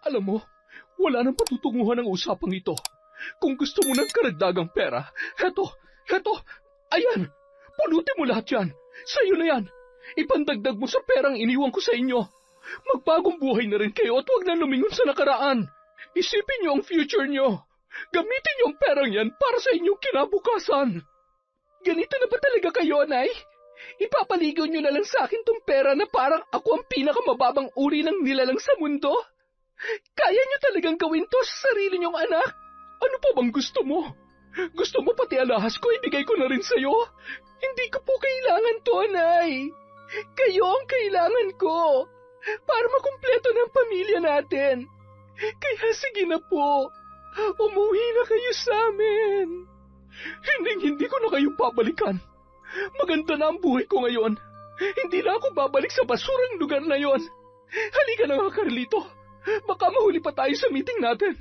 Alam mo, wala nang patutunguhan ang usapang ito. Kung gusto mo ng karagdagang pera, heto, ayan, pulutin mo lahat yan. Sa'yo na yan. Ipandagdag mo sa perang iniwan ko sa inyo. Magbagong buhay na rin kayo at huwag na lumingon sa nakaraan. Isipin niyo ang future niyo. Gamitin niyo ang perang yan para sa inyong kinabukasan. Ganito na ba talaga kayo, Nay? Ipapaligaw niyo na lang sa akin tong pera na parang ako ang pinakamababang uri ng nilalang sa mundo? Kaya niyo talagang gawin to sa sarili niyong anak? Ano pa bang gusto mo? Gusto mo pati alahas ko ibigay ko na rin sa'yo? Hindi ko po kailangan to, Nay. Kayo ang kailangan ko para makumpleto ng pamilya natin. Kaya sige na po, umuwi na kayo sa amin. Hindi ko na kayo babalikan. Maganda na ang buhay ko ngayon. Hindi na ako babalik sa basurang lugar na yon. Halika na nga, Carlito. Baka mahuli pa tayo sa meeting natin.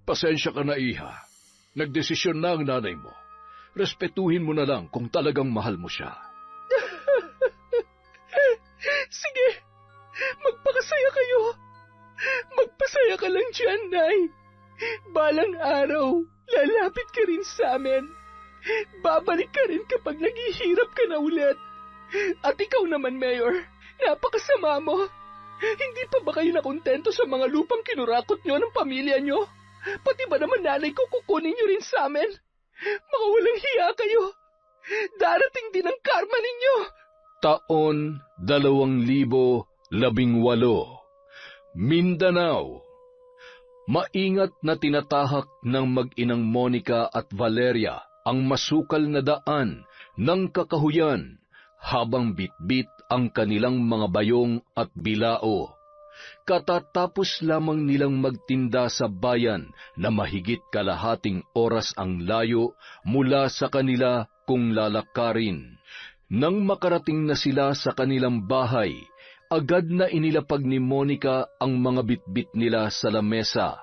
Pasensya ka na, Iha. Nagdesisyon na ang nanay mo. Respetuhin mo na lang kung talagang mahal mo siya. Sige, magpakasaya kayo. Magpasaya ka lang dyan, Nay. Balang araw, lalapit ka rin sa amin. Babalik ka rin kapag naghihirap ka na ulit. At ikaw naman, Mayor, napakasama mo. Hindi pa ba kayo nakontento sa mga lupang kinurakot nyo ng pamilya nyo? Pati ba naman nanay ko kukunin nyo rin sa amin? Mga walang hiya kayo. Darating din ang karma ninyo. Taon 2018, Mindanao. Maingat na tinatahak ng mag-inang Monica at Valeria ang masukal na daan ng kakahuyan habang bitbit ang kanilang mga bayong at bilao. Katatapos lamang nilang magtinda sa bayan na mahigit kalahating oras ang layo mula sa kanila kung lalakarin. Nang makarating na sila sa kanilang bahay, agad na inilapag ni Monica ang mga bitbit nila sa lamesa,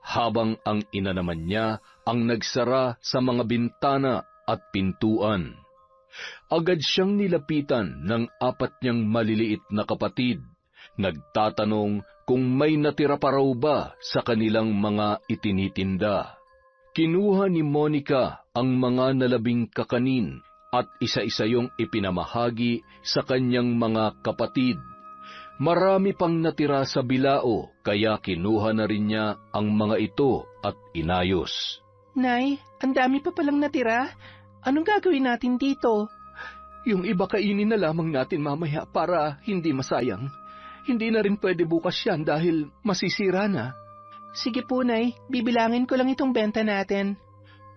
habang ang ina naman niya ang nagsara sa mga bintana at pintuan. Agad siyang nilapitan ng 4 niyang maliliit na kapatid, nagtatanong kung may natira pa raw ba sa kanilang mga itinitinda. Kinuha ni Monica ang mga nalabing kakanin at isa-isa yung ipinamahagi sa kanyang mga kapatid. Marami pang natira sa bilao, kaya kinuha na rin niya ang mga ito at inayos. Nay, ang dami pa palang natira. Anong gagawin natin dito? Yung iba kainin na lamang natin mamaya para hindi masayang. Hindi na rin pwede bukas yan dahil masisira na. Sige po, Nay. Bibilangin ko lang itong benta natin.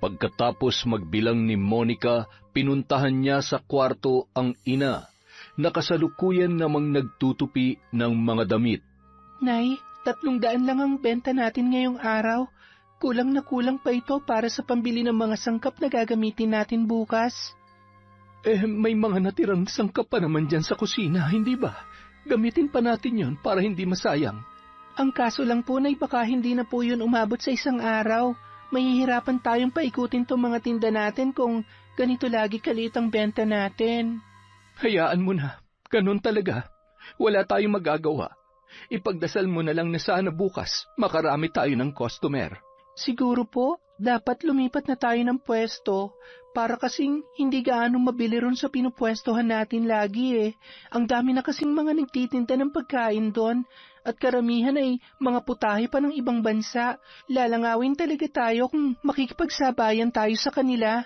Pagkatapos magbilang ni Monica, pinuntahan niya sa kwarto ang ina, na kasalukuyan namang nagtutupi ng mga damit. Nay, 300 lang ang benta natin ngayong araw. Kulang na kulang pa ito para sa pambili ng mga sangkap na gagamitin natin bukas. May mga natirang sangkap pa naman dyan sa kusina, hindi ba? Gamitin pa natin yon para hindi masayang. Ang kaso lang po, Nay, baka hindi na po yun umabot sa isang araw. Mahihirapan tayong paikutin tong mga tinda natin kung ganito lagi kaliit ang benta natin. Hayaan mo na. Ganun talaga. Wala tayong magagawa. Ipagdasal mo na lang na sana bukas makarami tayo ng customer. Siguro po, dapat lumipat na tayo ng pwesto para kasing hindi gaano mabili ron sa pinupwestohan natin lagi eh. Ang dami na kasing mga nagtitinda ng pagkain doon at karamihan ay mga putahe pa ng ibang bansa. Lalangawin talaga tayo kung makikipagsabayan tayo sa kanila.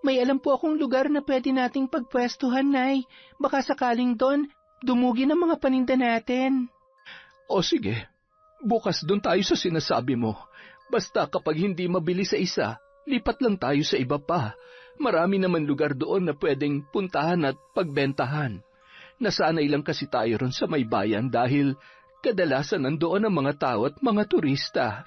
May alam po akong lugar na pwede nating pagpwestuhan, Nay. Baka sakaling doon, dumugi ng mga paninda natin. O sige, bukas doon tayo sa sinasabi mo. Basta kapag hindi mabili sa isa, lipat lang tayo sa iba pa. Marami naman lugar doon na pwedeng puntahan at pagbentahan. Nasanay lang kasi tayo ron sa may bayan dahil kadalasan nandoon ang mga tao at mga turista.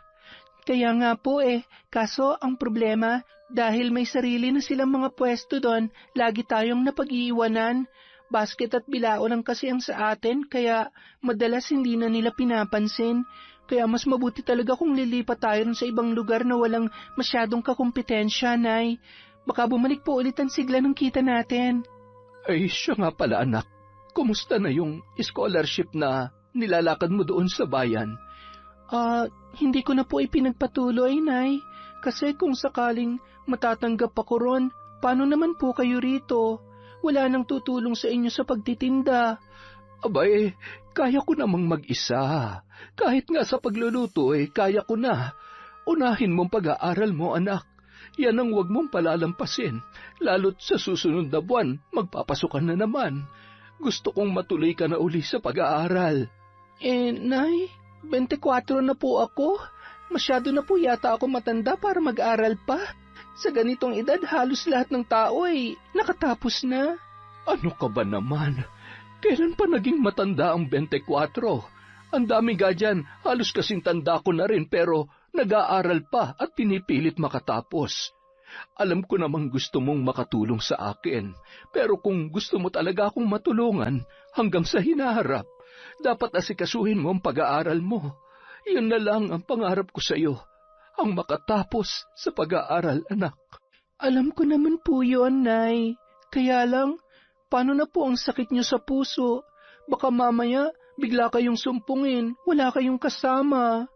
Kaya nga po kaso ang problema, dahil may sarili na silang mga pwesto doon, lagi tayong napag-iiwanan. Basket at bilao lang kasi ang sa atin, kaya madalas hindi na nila pinapansin. Kaya mas mabuti talaga kung lilipat tayo sa ibang lugar na walang masyadong kakumpetensya, Nay. Baka bumalik po ulit ang sigla ng kita natin. Ay, siya nga pala, anak. Kumusta na yung scholarship na nilalakad mo doon sa bayan? Hindi ko na po ipinagpatuloy, Nay. Kasi kung sakaling matatanggap ako ron, paano naman po kayo rito? Wala nang tutulong sa inyo sa pagtitinda. Abay, kaya ko namang mag-isa. Kahit nga sa pagluluto kaya ko na. Unahin mong pag-aaral mo, anak. Yan ang huwag mong palalampasin. Lalo't sa susunod na buwan, magpapasukan na naman. Gusto kong matuloy ka na uli sa pag-aaral. Nay, 24 na po ako. Masyado na po yata ako matanda para mag-aral pa. Sa ganitong edad, halos lahat ng tao nakatapos na. Ano ka ba naman? Kailan pa naging matanda ang 24? Ang dami ga dyan, halos kasing tanda ko na rin pero nag-aaral pa at pinipilit makatapos. Alam ko namang gusto mong makatulong sa akin, pero kung gusto mo talaga akong matulungan hanggang sa hinaharap, dapat asikasuhin mo ang pag-aaral mo. Yun na lang ang pangarap ko sa iyo, ang makatapos sa pag-aaral, anak. Alam ko naman po yun, Nay. Kaya lang, paano na po ang sakit niyo sa puso? Baka mamaya, bigla kayong sumpungin, wala kayong kasama.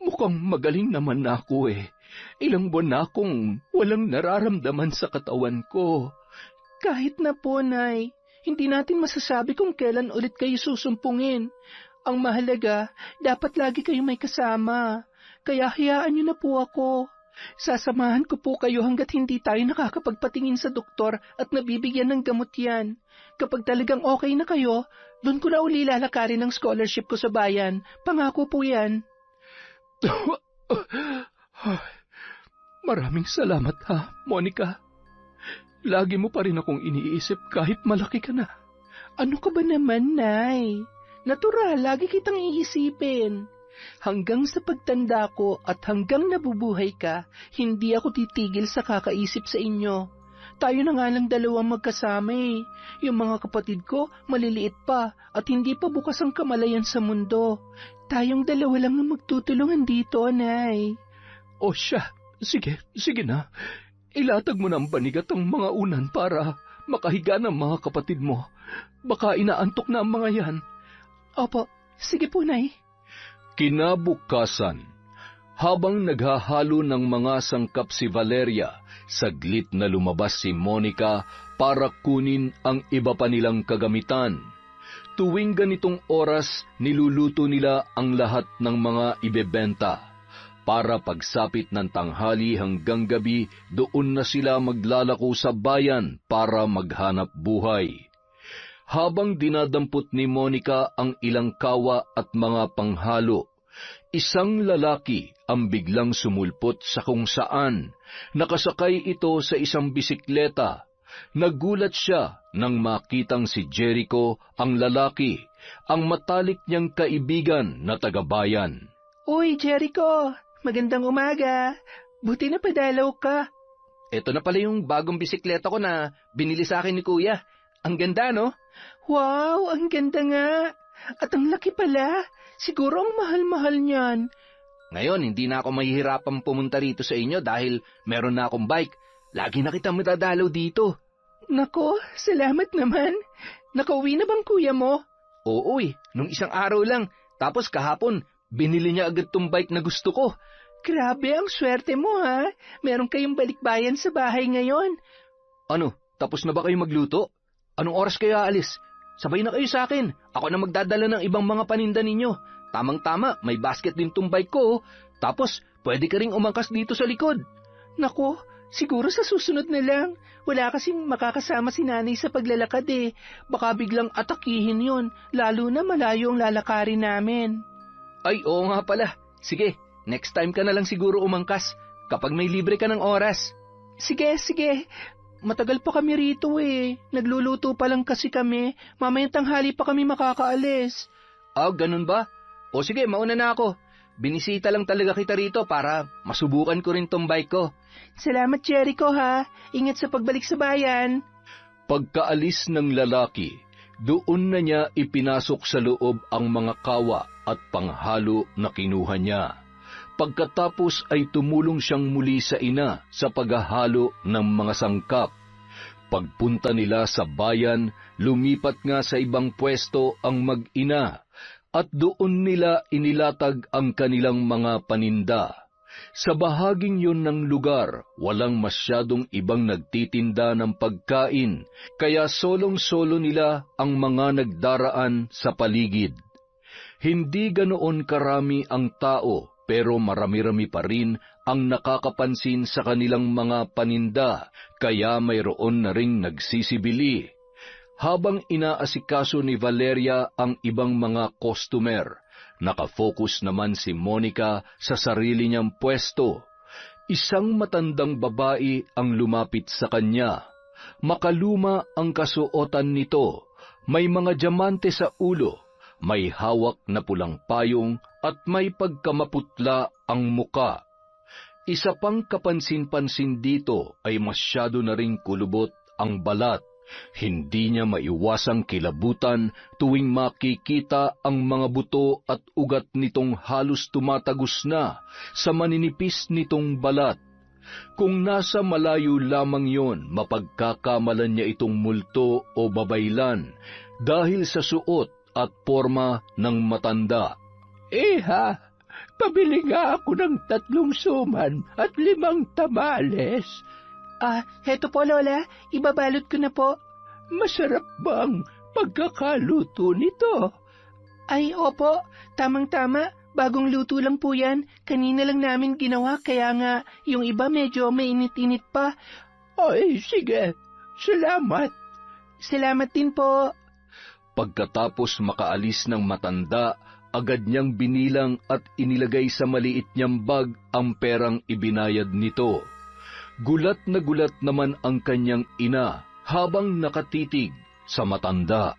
Mukhang magaling naman na ako Ilang buwan na akong walang nararamdaman sa katawan ko. Kahit na po, Nay, hindi natin masasabi kung kailan ulit kayo susumpungin. Ang mahalaga, dapat lagi kayo may kasama. Kaya hayaan niyo na po ako. Sasamahan ko po kayo hanggat hindi tayo nakakapagpatingin sa doktor at nabibigyan ng gamot yan. Kapag talagang okay na kayo, doon ko na uli lalakarin ang scholarship ko sa bayan. Pangako po yan. Maraming salamat ha, Monica. Lagi mo pa rin akong iniisip kahit malaki ka na. Ano ka ba naman, Nay? Natural, lagi kitang iisipin. Hanggang sa pagtanda ko at hanggang nabubuhay ka, hindi ako titigil sa kakaisip sa inyo. Tayo na nga lang dalawang magkasama Yung mga kapatid ko, maliliit pa at hindi pa bukas ang kamalayan sa mundo. Tayong dalawa lang ang magtutulungan dito, Nay. O siya, sige na. Ilatag mo ng banigat ang mga unan para makahiga ng mga kapatid mo. Baka inaantok na ang mga yan. Opo, sige po, Nay. Kinabukasan, habang naghahalo ng mga sangkap si Valeria, saglit na lumabas si Monica para kunin ang iba pa nilang kagamitan. Tuwing ganitong oras, niluluto nila ang lahat ng mga ibebenta. Para pagsapit ng tanghali hanggang gabi, doon na sila maglalako sa bayan para maghanap buhay. Habang dinadampot ni Monica ang ilang kawa at mga panghalo, isang lalaki ang biglang sumulpot sa kung saan. Nakasakay ito sa isang bisikleta. Nagulat siya nang makitang si Jericho, ang lalaki, ang matalik niyang kaibigan na tagabayan. Uy, Jericho! Magandang umaga! Buti na padalaw ka. Ito na pala yung bagong bisikleta ko na binili sa akin ni Kuya. Ang ganda, no? Wow, ang ganda nga. At ang laki pala. Siguro ang mahal-mahal niyan. Ngayon, hindi na ako mahihirapang pumunta rito sa inyo dahil meron na akong bike. Lagi na kitang madadalaw dito. Nako, salamat naman. Nakauwi na bang kuya mo? Oo nung isang araw lang. Tapos kahapon, binili niya agad tong bike na gusto ko. Grabe, ang swerte mo ha. Meron kayong balikbayan sa bahay ngayon. Ano, tapos na ba kayo magluto? Anong oras kayo aalis? Sabay na kayo sa akin. Ako na magdadala ng ibang mga paninda ninyo. Tamang-tama, may basket din tong bike ko. Tapos, pwede ka ring umangkas dito sa likod. Nako, siguro sa susunod na lang. Wala kasing makakasama si nanay sa paglalakad Baka biglang atakihin yon, lalo na malayo ang lalakarin namin. Ay, oo nga pala. Sige, next time ka na lang siguro umangkas kapag may libre ka ng oras. Sige. Matagal pa kami rito Nagluluto pa lang kasi kami. Mamayang tanghali pa kami makakaalis. Ganun ba? O sige, mauna na ako. Binisita lang talaga kita rito para masubukan ko rin tong bike ko. Salamat, Jericho ha. Ingat sa pagbalik sa bayan. Pagkaalis ng lalaki, doon na niya ipinasok sa loob ang mga kawa at panghalo na kinuha niya. Pagkatapos ay tumulong siyang muli sa ina sa paghahalo ng mga sangkap. Pagpunta nila sa bayan, lumipat nga sa ibang pwesto ang mag-ina at doon nila inilatag ang kanilang mga paninda. Sa bahaging yun ng lugar, walang masyadong ibang nagtitinda ng pagkain, kaya solong-solo nila ang mga nagdaraan sa paligid. Hindi ganoon karami ang tao, pero marami-rami pa rin ang nakakapansin sa kanilang mga paninda, kaya mayroon na ring nagsisibili. Habang inaasikaso ni Valeria ang ibang mga customer, nakafocus naman si Monica sa sarili niyang pwesto. Isang matandang babae ang lumapit sa kanya. Makaluma ang kasuotan nito, may mga diamante sa ulo, may hawak na pulang payong at may pagkamaputla ang muka. Isa pang kapansin-pansin dito ay masyado na ring kulubot ang balat. Hindi niya maiwasang kilabutan tuwing makikita ang mga buto at ugat nitong halos tumatagos na sa maninipis nitong balat. Kung nasa malayo lamang yon, mapagkakamalan niya itong multo o babaylan dahil sa suot at porma ng matanda. Ha, pabili nga ako ng 3 suman at 5 tamales. Heto po, Lola. Ibabalot ko na po. Masarap bang pagkakaluto nito? Ay, opo. Tamang-tama. Bagong luto lang po yan. Kanina lang namin ginawa, kaya nga yung iba medyo mainit-init pa. Ay, sige. Salamat. Salamat din po. Pagkatapos makaalis ng matanda, agad niyang binilang at inilagay sa maliit niyang bag ang perang ibinayad nito. Gulat na gulat naman ang kanyang ina habang nakatitig sa matanda.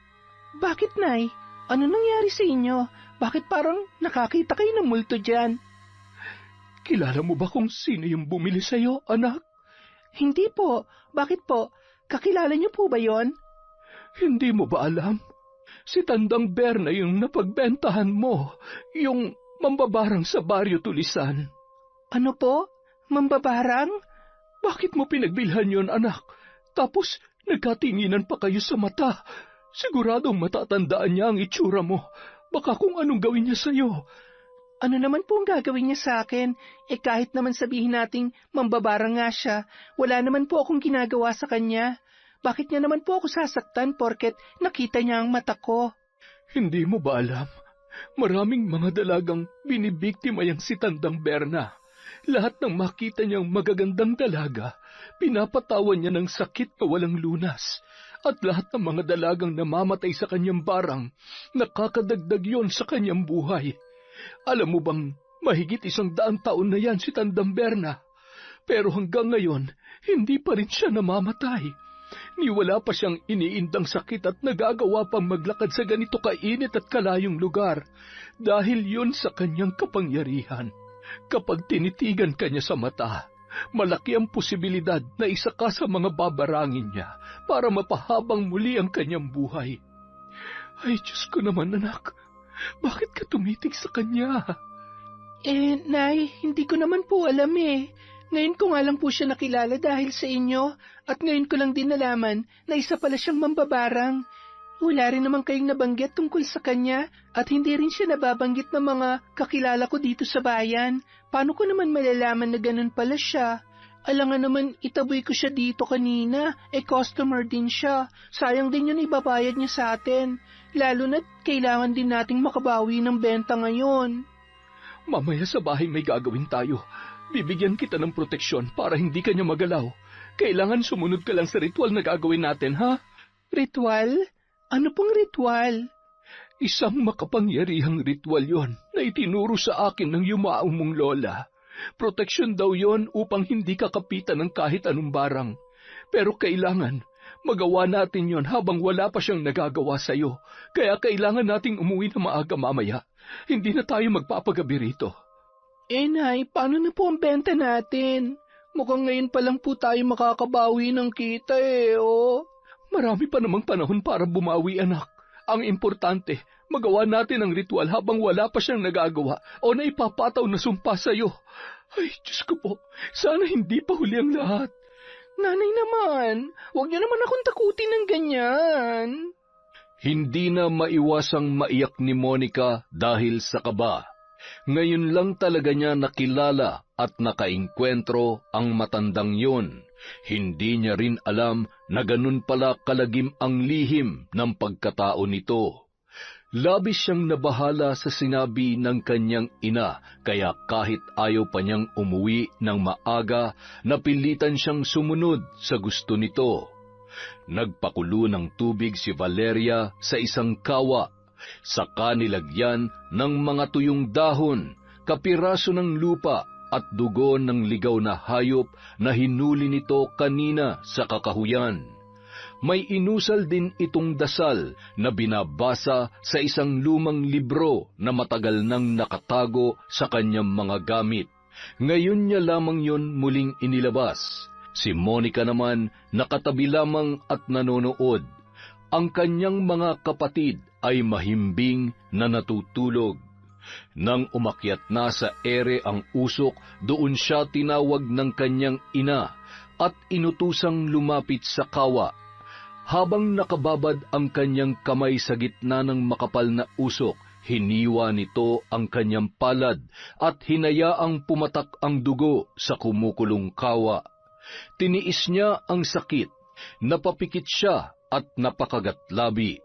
Bakit, Nay? Ano nangyari sa inyo? Bakit parang nakakita kayo ng multo dyan? Kilala mo ba kung sino yung bumili sa'yo, anak? Hindi po. Bakit po? Kakilala niyo po ba yon? Hindi mo ba alam? Si Tandang Berna yung napagbentahan mo, yung mambabarang sa Baryo Tulisan. Ano po? Mambabarang? Bakit mo pinagbilhan yon, anak? Tapos nagkatinginan pa kayo sa mata. Siguradong matatandaan niya ang itsura mo. Baka kung anong gawin niya sa'yo. Ano naman po ang gagawin niya sa akin? Kahit naman sabihin nating mambabarang nga siya, wala naman po akong ginagawa sa kanya. Bakit niya naman po ako sasaktan porket nakita niya ang mata ko? Hindi mo ba alam? Maraming mga dalagang binibiktima yang si Tandang Berna. Lahat ng makita niyang magagandang dalaga, pinapatawan niya ng sakit na walang lunas. At lahat ng mga dalagang namamatay sa kanyang barang, nakakadagdag yon sa kanyang buhay. Alam mo bang mahigit 100 taon na yan si Tandang Berna? Pero hanggang ngayon, hindi pa rin siya namamatay. Ni wala pa siyang iniindang sakit at nagagawa pang maglakad sa ganito kainit at kalayong lugar dahil yun sa kanyang kapangyarihan. Kapag tinitigan ka niya sa mata, malaki ang posibilidad na isa ka sa mga babarangin niya para mapahabang muli ang kanyang buhay. Ay, Diyos ko naman, anak. Bakit ka tumitig sa kanya? Nay, hindi ko naman po alam eh. Ngayon ko nga lang po siya nakilala dahil sa inyo at ngayon ko lang din nalaman na isa pala siyang mambabarang. Wala rin naman kayong nabanggit tungkol sa kanya at hindi rin siya nababanggit ng mga kakilala ko dito sa bayan. Paano ko naman malalaman na ganun pala siya? Alangan naman itaboy ko siya dito kanina, customer din siya. Sayang din yun ibabayad niya sa atin. Lalo na't kailangan din nating makabawi ng benta ngayon. Mamaya sa bahay may gagawin tayo. Bibigyan kita ng proteksyon para hindi ka niya magalaw. Kailangan sumunod ka lang sa ritual na gagawin natin, ha? Ritual? Ano pong ritual? Isang makapangyarihang ritual yon na itinuro sa akin ng yumaong mong lola. Proteksyon daw yon upang hindi ka kapitan ng kahit anong barang. Pero kailangan, magawa natin yon habang wala pa siyang nagagawa sa'yo. Kaya kailangan nating umuwi na maaga mamaya. Hindi na tayo magpapagabi rito. Nay, paano na po ang benta natin? Mukhang ngayon pa lang po tayo makakabawi ng kita oh. Marami pa namang panahon para bumawi, anak. Ang importante, magawa natin ang ritual habang wala pa siyang nagagawa o na ipapataw na sumpa sa'yo. Ay, Diyos ko po, sana hindi pa huli ang lahat. Nanay naman, huwag niyo naman akong takutin ng ganyan. Hindi na maiwasang maiyak ni Monica dahil sa kaba. Ngayon lang talaga niya nakilala at nakaengkwentro ang matandang yon. Hindi niya rin alam na ganun pala kalagim ang lihim ng pagkatao nito. Labis siyang nabahala sa sinabi ng kanyang ina, kaya kahit ayaw pa niyang umuwi ng maaga, napilitan siyang sumunod sa gusto nito. Nagpakulo ng tubig si Valeria sa isang kawa, saka nilagyan ng mga tuyong dahon, kapiraso ng lupa at dugo ng ligaw na hayop na hinuli nito kanina sa kakahuyan. May inusal din itong dasal na binabasa sa isang lumang libro na matagal nang nakatago sa kanyang mga gamit. Ngayon niya lamang yon muling inilabas. Si Monica naman nakatabi lamang at nanonood. Ang kanyang mga kapatid ay mahimbing na natutulog. Nang umakyat na sa ere ang usok, doon siya tinawag ng kanyang ina at inutusang lumapit sa kawa. Habang nakababad ang kanyang kamay sa gitna ng makapal na usok, hiniwa nito ang kanyang palad at hinayaang pumatak ang dugo sa kumukulong kawa. Tiniis niya ang sakit, napapikit siya at napakagatlabi.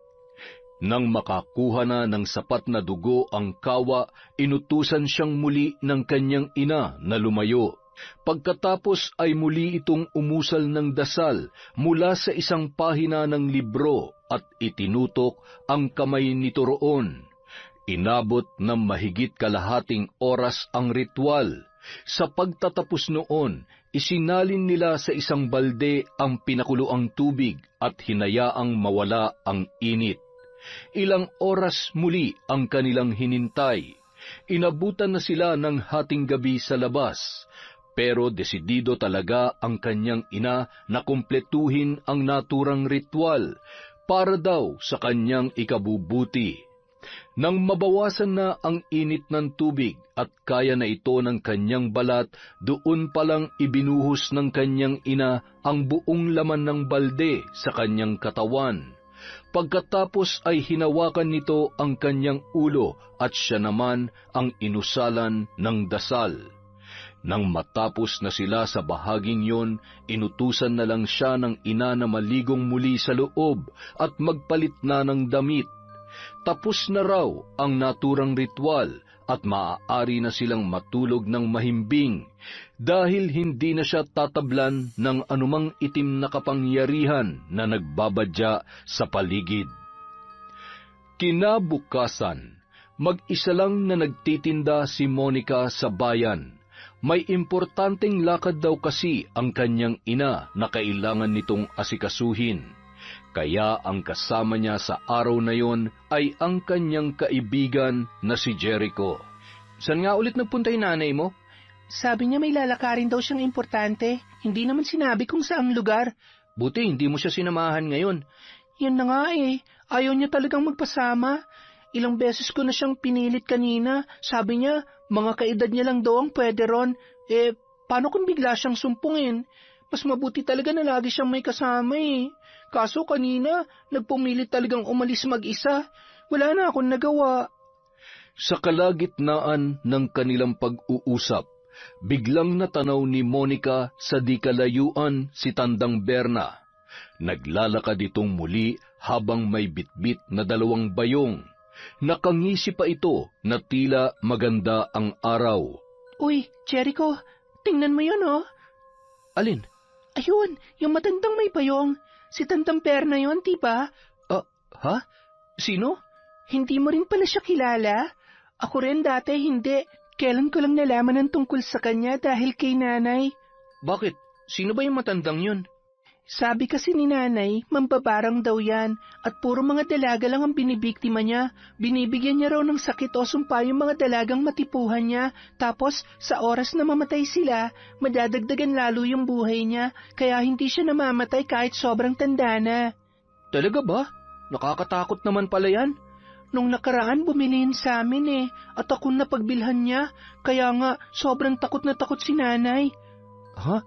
Nang makakuha na ng sapat na dugo ang kawa, inutusan siyang muli ng kanyang ina na lumayo. Pagkatapos ay muli itong umusal ng dasal mula sa isang pahina ng libro at itinutok ang kamay nito roon. Inabot ng mahigit kalahating oras ang ritual. Sa pagtatapos noon, isinalin nila sa isang balde ang pinakuloang tubig at hinayaang mawala ang init. Ilang oras muli ang kanilang hinintay. Inabutan na sila ng hating gabi sa labas. Pero desidido talaga ang kanyang ina na kumpletuhin ang naturang ritual para daw sa kanyang ikabubuti. Nang mabawasan na ang init ng tubig at kaya na ito ng kanyang balat, doon palang ibinuhos ng kanyang ina ang buong laman ng balde sa kanyang katawan. Pagkatapos ay hinawakan nito ang kanyang ulo at siya naman ang inusalan ng dasal. Nang matapos na sila sa bahaging yon, inutusan na lang siya ng ina na maligong muli sa loob at magpalit na ng damit. Tapos na raw ang naturang ritual at maaari na silang matulog ng mahimbing dahil hindi na siya tatablan ng anumang itim na kapangyarihan na nagbabadya sa paligid. Kinabukasan, mag-isa lang na nagtitinda si Monica sa bayan. May importanteng lakad daw kasi ang kanyang ina na kailangan nitong asikasuhin. Kaya ang kasama niya sa araw na yon ay ang kanyang kaibigan na si Jericho. Saan nga ulit nagpunta yung nanay mo? Sabi niya may lalakarin daw siyang importante. Hindi naman sinabi kung saang lugar. Buti hindi mo siya sinamahan ngayon. Yan na nga eh. Ayaw niya talagang magpasama. Ilang beses ko na siyang pinilit kanina. Sabi niya, mga kaedad niya lang daw ang pwede ron. Paano kung bigla siyang sumpungin? Mas mabuti talaga na lagi siyang may kasama eh. Kaso kanina, nagpumilit talagang umalis mag-isa. Wala na akong nagawa. Sa kalagitnaan ng kanilang pag-uusap, biglang natanaw ni Monica sa di kalayuan si Tandang Berna. Naglalakad itong muli habang may bitbit na 2 bayong. Nakangisi pa ito na tila maganda ang araw. Uy, Jericho, tingnan mo yun oh. Alin? Ayun, yung matandang may bayong. Si Tandang Berna yun, diba? Ha? Sino? Hindi mo rin pala siya kilala? Ako rin dati hindi. Kailan ko lang nalaman ang tungkol sa kanya dahil kay nanay. Bakit? Sino ba yung matandang yun? Sabi kasi ni nanay, mambabarang daw yan at puro mga dalaga lang ang binibiktima niya. Binibigyan niya raw ng sakit o sumpa yung mga dalagang matipuhan niya. Tapos sa oras na mamatay sila, madadagdagan lalo yung buhay niya. Kaya hindi siya namamatay kahit sobrang tanda na. Talaga ba? Nakakatakot naman pala yan. Nung nakaraan bumilihin sa amin at ako napagbilhan niya. Kaya nga sobrang takot na takot si nanay. Ha?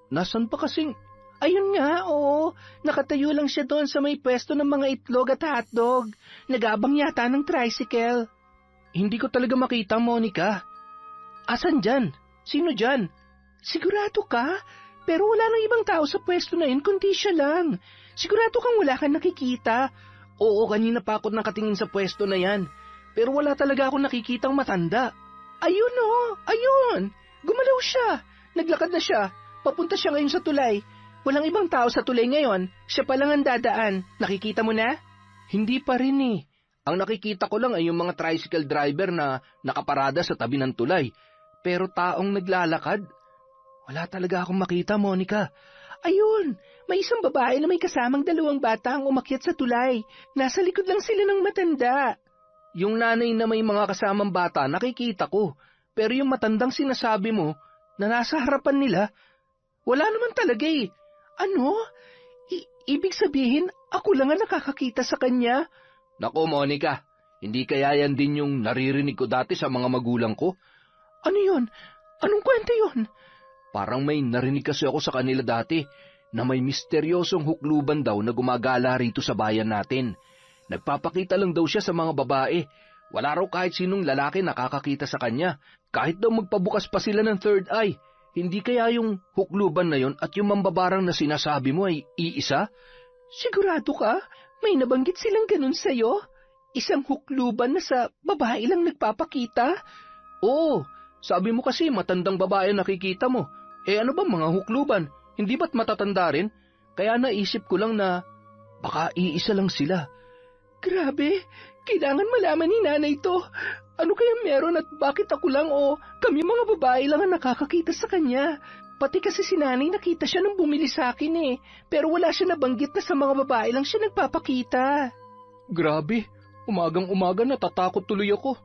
Nasaan pa kasing... Ayun nga, oo. Nakatayo lang siya doon sa may pwesto ng mga itlog at hotdog. Nag-abang yata ng tricycle. Hindi ko talaga makita, Monica. Asan dyan? Sino dyan? Sigurado ka? Pero wala nang ibang tao sa pwesto na yun kundi siya lang. Sigurado kang wala kang nakikita. Oo, kanina pa ako nakatingin sa pwesto na yan. Pero wala talaga akong nakikitang matanda. Ayun ayun. Gumalaw siya. Naglakad na siya. Papunta siya ngayon sa tulay. Walang ibang tao sa tulay ngayon. Siya pa lang ang dadaan. Nakikita mo na? Hindi pa rin eh. Ang nakikita ko lang ay yung mga tricycle driver na nakaparada sa tabi ng tulay. Pero taong naglalakad, wala talaga akong makita, Monica. Ayun, may isang babae na may kasamang 2 bata ang umakyat sa tulay. Nasa likod lang sila ng matanda. Yung nanay na may mga kasamang bata, nakikita ko. Pero yung matandang sinasabi mo, na nasa harapan nila, wala naman talaga eh. Ano? Ibig sabihin, ako lang ang nakakakita sa kanya? Nako, Monica, hindi kaya yan din yung naririnig ko dati sa mga magulang ko? Ano yun? Anong kwento yun? Parang may narinig kasi ako sa kanila dati na may misteryosong hukluban daw na gumagala rito sa bayan natin. Nagpapakita lang daw siya sa mga babae. Wala raw kahit sinong lalaki nakakakita sa kanya. Kahit daw magpabukas pa sila ng third eye. Hindi kaya yung hukluban na yon at yung mambabarang na sinasabi mo ay iisa? Sigurado ka? May nabanggit silang ganun sa'yo? Isang hukluban na sa babae lang nagpapakita? Oo, sabi mo kasi matandang babae nakikita mo. Ano ba mga hukluban? Hindi ba't matatanda rin? Kaya naisip ko lang na baka iisa lang sila. Grabe, kailangan malaman ni nanay to. Ano kaya meron at bakit ako lang o kami mga babae lang ang nakakakita sa kanya? Pati kasi si nanay nakita siya nung bumili sa akin eh. Pero wala siya nabanggit na sa mga babae lang siya nagpapakita. Grabe, umagang-umaga natatakot tuloy ako.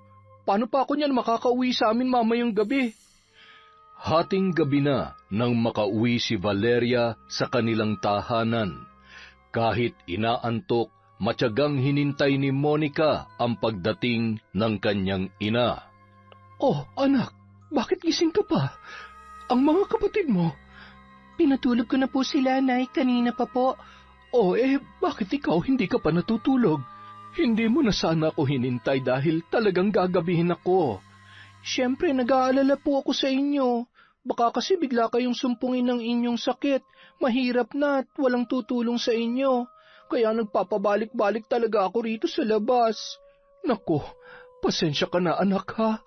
Paano pa ako niyan makakauwi sa amin mamayang gabi? Hating gabi na nang makauwi si Valeria sa kanilang tahanan. Kahit inaantok, matyagang hinintay ni Monica ang pagdating ng kanyang ina. Oh, anak, bakit gising ka pa? Ang mga kapatid mo? Pinatulog ko na po sila, Nay, kanina pa po. Oh, bakit ikaw hindi ka pa natutulog? Hindi mo na sana ako hinintay dahil talagang gagabihin ako. Siyempre, nag-aalala po ako sa inyo. Baka kasi bigla kayong sumpungin ng inyong sakit. Mahirap na at walang tutulong sa inyo. Kaya nagpapabalik-balik talaga ako rito sa labas. Nako, pasensya ka na anak ha.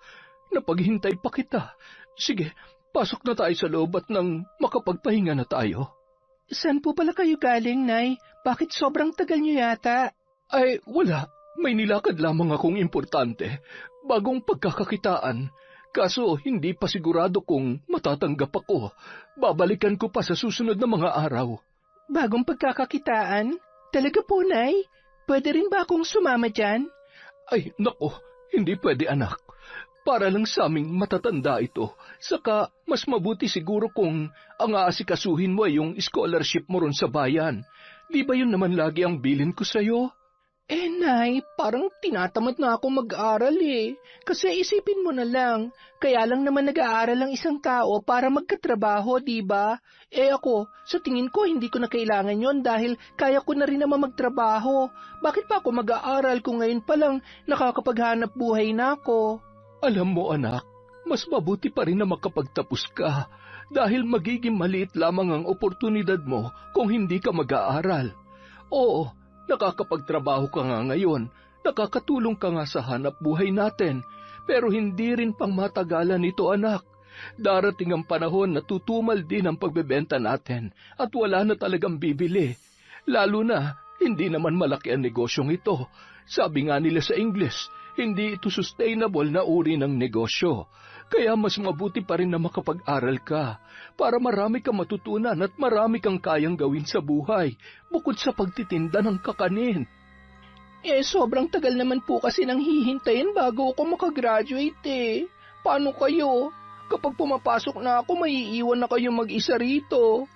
Napaghintay pa kita. Sige, pasok na tayo sa loob at nang makapagpahinga na tayo. Saan po pala kayo galing, Nay? Bakit sobrang tagal niyo yata? Ay, wala. May nilakad lamang akong importante. Bagong pagkakakitaan. Kaso hindi pa sigurado kung matatanggap ako. Babalikan ko pa sa susunod na mga araw. Bagong pagkakakitaan? Talaga po, Nay? Pwede rin ba akong sumama dyan? Ay, nako, hindi pwede anak. Para lang sa aming matatanda ito. Saka, mas mabuti siguro kung ang aasikasuhin mo ay yung scholarship mo ron sa bayan. Di ba yun naman lagi ang bilin ko sa'yo? Nay, parang tinatamad na ako mag-aral eh. Kasi isipin mo na lang, kaya lang naman nag-aaral ang isang tao para magkatrabaho, di ba? Ako, sa tingin ko hindi ko na kailangan yon dahil kaya ko na rin naman magtrabaho. Bakit pa ako mag-aaral kung ngayon pa lang nakakapaghanap buhay na ako? Alam mo anak, mas mabuti pa rin na makapagtapos ka dahil magiging maliit lamang ang oportunidad mo kung hindi ka mag-aaral. Oo, nakakapagtrabaho ka nga ngayon, nakakatulong ka nga sa hanap buhay natin, pero hindi rin pang matagalan ito anak. Darating ang panahon na tutumal din ang pagbebenta natin at wala na talagang bibili. Lalo na, hindi naman malaki ang negosyong ito. Sabi nga nila sa Ingles, hindi ito sustainable na uri ng negosyo. Kaya mas mabuti pa rin na makapag-aral ka para marami kang matutunan at marami kang kayang gawin sa buhay bukod sa pagtitinda ng kakanin. Sobrang tagal naman po kasi nang hihintayin bago ako makagraduate eh. Paano kayo? Kapag pumapasok na ako, maiiwan na kayo mag-isa rito.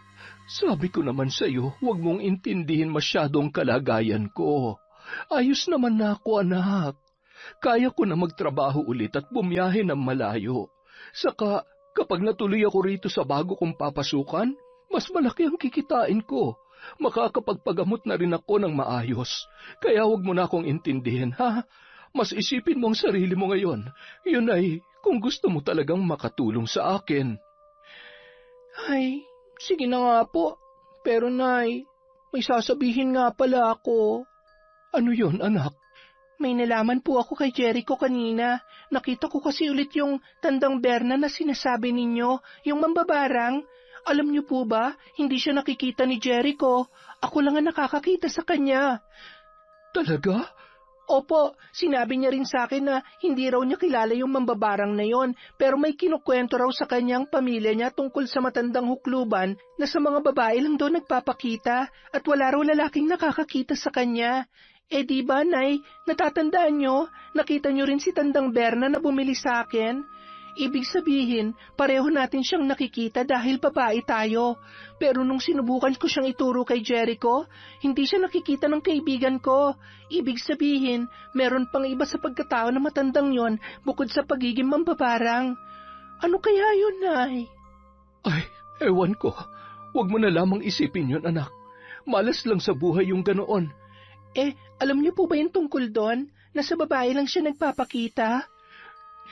Sabi ko naman sa'yo, huwag mong intindihin masyadong kalagayan ko. Ayos naman na ako anak. Kaya ko na magtrabaho ulit at bumiyahe ng malayo. Saka, kapag natuloy ako rito sa bago kong papasukan, mas malaki ang kikitain ko. Makakapagpagamot na rin ako ng maayos. Kaya huwag mo na akong intindihin, ha? Mas isipin mo ang sarili mo ngayon. Yun ay kung gusto mo talagang makatulong sa akin. Ay, sige na nga po. Pero Nay, may sasabihin nga pala ako. Ano yon, anak? May nalaman po ako kay Jericho kanina. Nakita ko kasi ulit yung tandang Berna na sinasabi ninyo, yung mambabarang. Alam niyo po ba, hindi siya nakikita ni Jericho. Ako lang ang nakakakita sa kanya. Talaga? Opo, sinabi niya rin sa akin na hindi raw niya kilala yung mambabarang na yon, pero may kinukwento raw sa kanyang pamilya niya tungkol sa matandang hukluban na sa mga babae lang daw nagpapakita at wala raw lalaking nakakakita sa kanya. Eh di ba, Nay, natatandaan niyo, nakita niyo rin si Tandang Berna na bumili sa akin? Ibig sabihin, pareho natin siyang nakikita dahil babae tayo. Pero nung sinubukan ko siyang ituro kay Jericho, hindi siya nakikita ng kaibigan ko. Ibig sabihin, meron pang iba sa pagkatao na matandang yon bukod sa pagiging mambabarang. Ano kaya yun, Nay? Ay, ewan ko. Huwag mo na lamang isipin yun, anak. Malas lang sa buhay yung ganoon. Eh, alam niyo po ba yung tungkol doon? Na sa babae lang siya nagpapakita?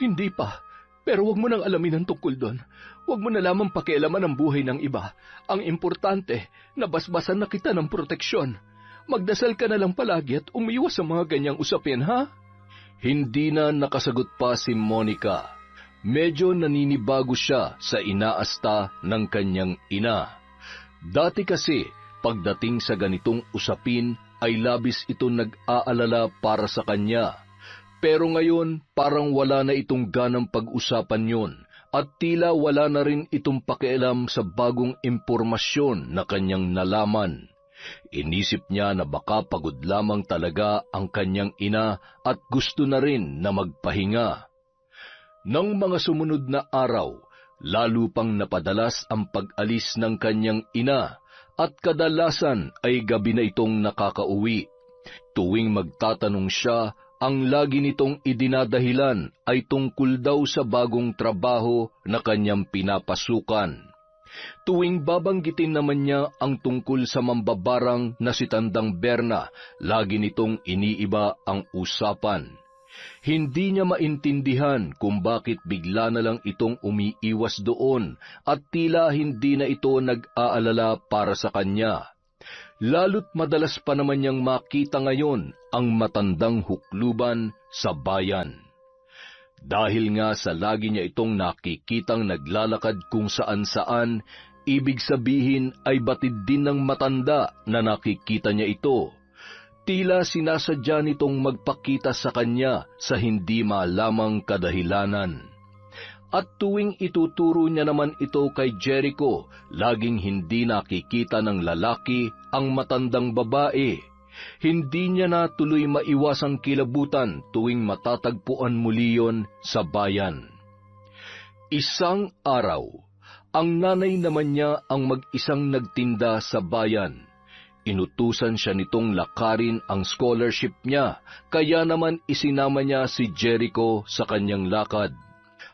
Hindi pa. Pero huwag mo nang alamin ang tungkol doon. Huwag mo na lamang pakialaman ang buhay ng iba. Ang importante, nabasbasan na kita ng proteksyon. Magdasal ka na lang palagi at umiwas sa mga ganyang usapin, ha? Hindi na nakasagot pa si Monica. Medyo naninibago siya sa inaasta ng kanyang ina. Dati kasi, pagdating sa ganitong usapin, ay labis ito nag-aalala para sa kanya. Pero ngayon, parang wala na itong ganang pag-usapan yon at tila wala na rin itong pakialam sa bagong impormasyon na kanyang nalaman. Inisip niya na baka pagod lamang talaga ang kanyang ina at gusto na rin na magpahinga. Nang mga sumunod na araw, lalo pang napadalas ang pag-alis ng kanyang ina at kadalasan ay gabi na itong nakakauwi. Tuwing magtatanong siya, ang lagi nitong idinadahilan ay tungkol daw sa bagong trabaho na kanyang pinapasukan. Tuwing babanggitin naman niya ang tungkol sa mambabarang na si Tandang Berna, lagi nitong iniiba ang usapan. Hindi niya maintindihan kung bakit bigla na lang itong umiiwas doon at tila hindi na ito nag-aalala para sa kanya. Lalo't madalas pa naman niyang makita ngayon ang matandang hukluban sa bayan. Dahil nga sa lagi niya itong nakikitang naglalakad kung saan-saan, ibig sabihin ay batid din ng matanda na nakikita niya ito. Tila sinasadya nitong magpakita sa kanya sa hindi malamang kadahilanan. At tuwing ituturo niya naman ito kay Jericho, laging hindi nakikita ng lalaki ang matandang babae. Hindi niya na tuloy maiwasang kilabutan tuwing matatagpuan muli yon sa bayan. Isang araw, ang nanay naman niya ang mag-isang nagtinda sa bayan. Inutusan siya nitong lakarin ang scholarship niya, kaya naman isinama niya si Jericho sa kanyang lakad.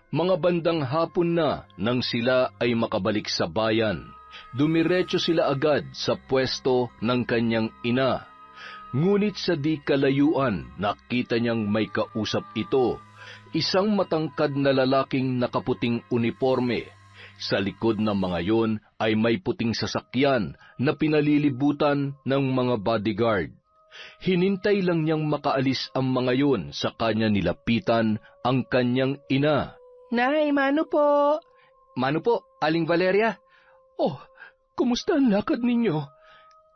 Mga bandang hapon na nang sila ay makabalik sa bayan, dumiretso sila agad sa pwesto ng kanyang ina. Ngunit sa di kalayuan, nakita niyang may kausap ito, isang matangkad na lalaking nakaputing uniforme. Sa likod ng mga yon ay may puting sasakyan na pinalilibutan ng mga bodyguard. Hinintay lang niyang makaalis ang mga yon sa kanya nilapitan ang kanyang ina. Nay, mano po? Mano po, Aling Valeria? Oh, kumusta ang lakad ninyo?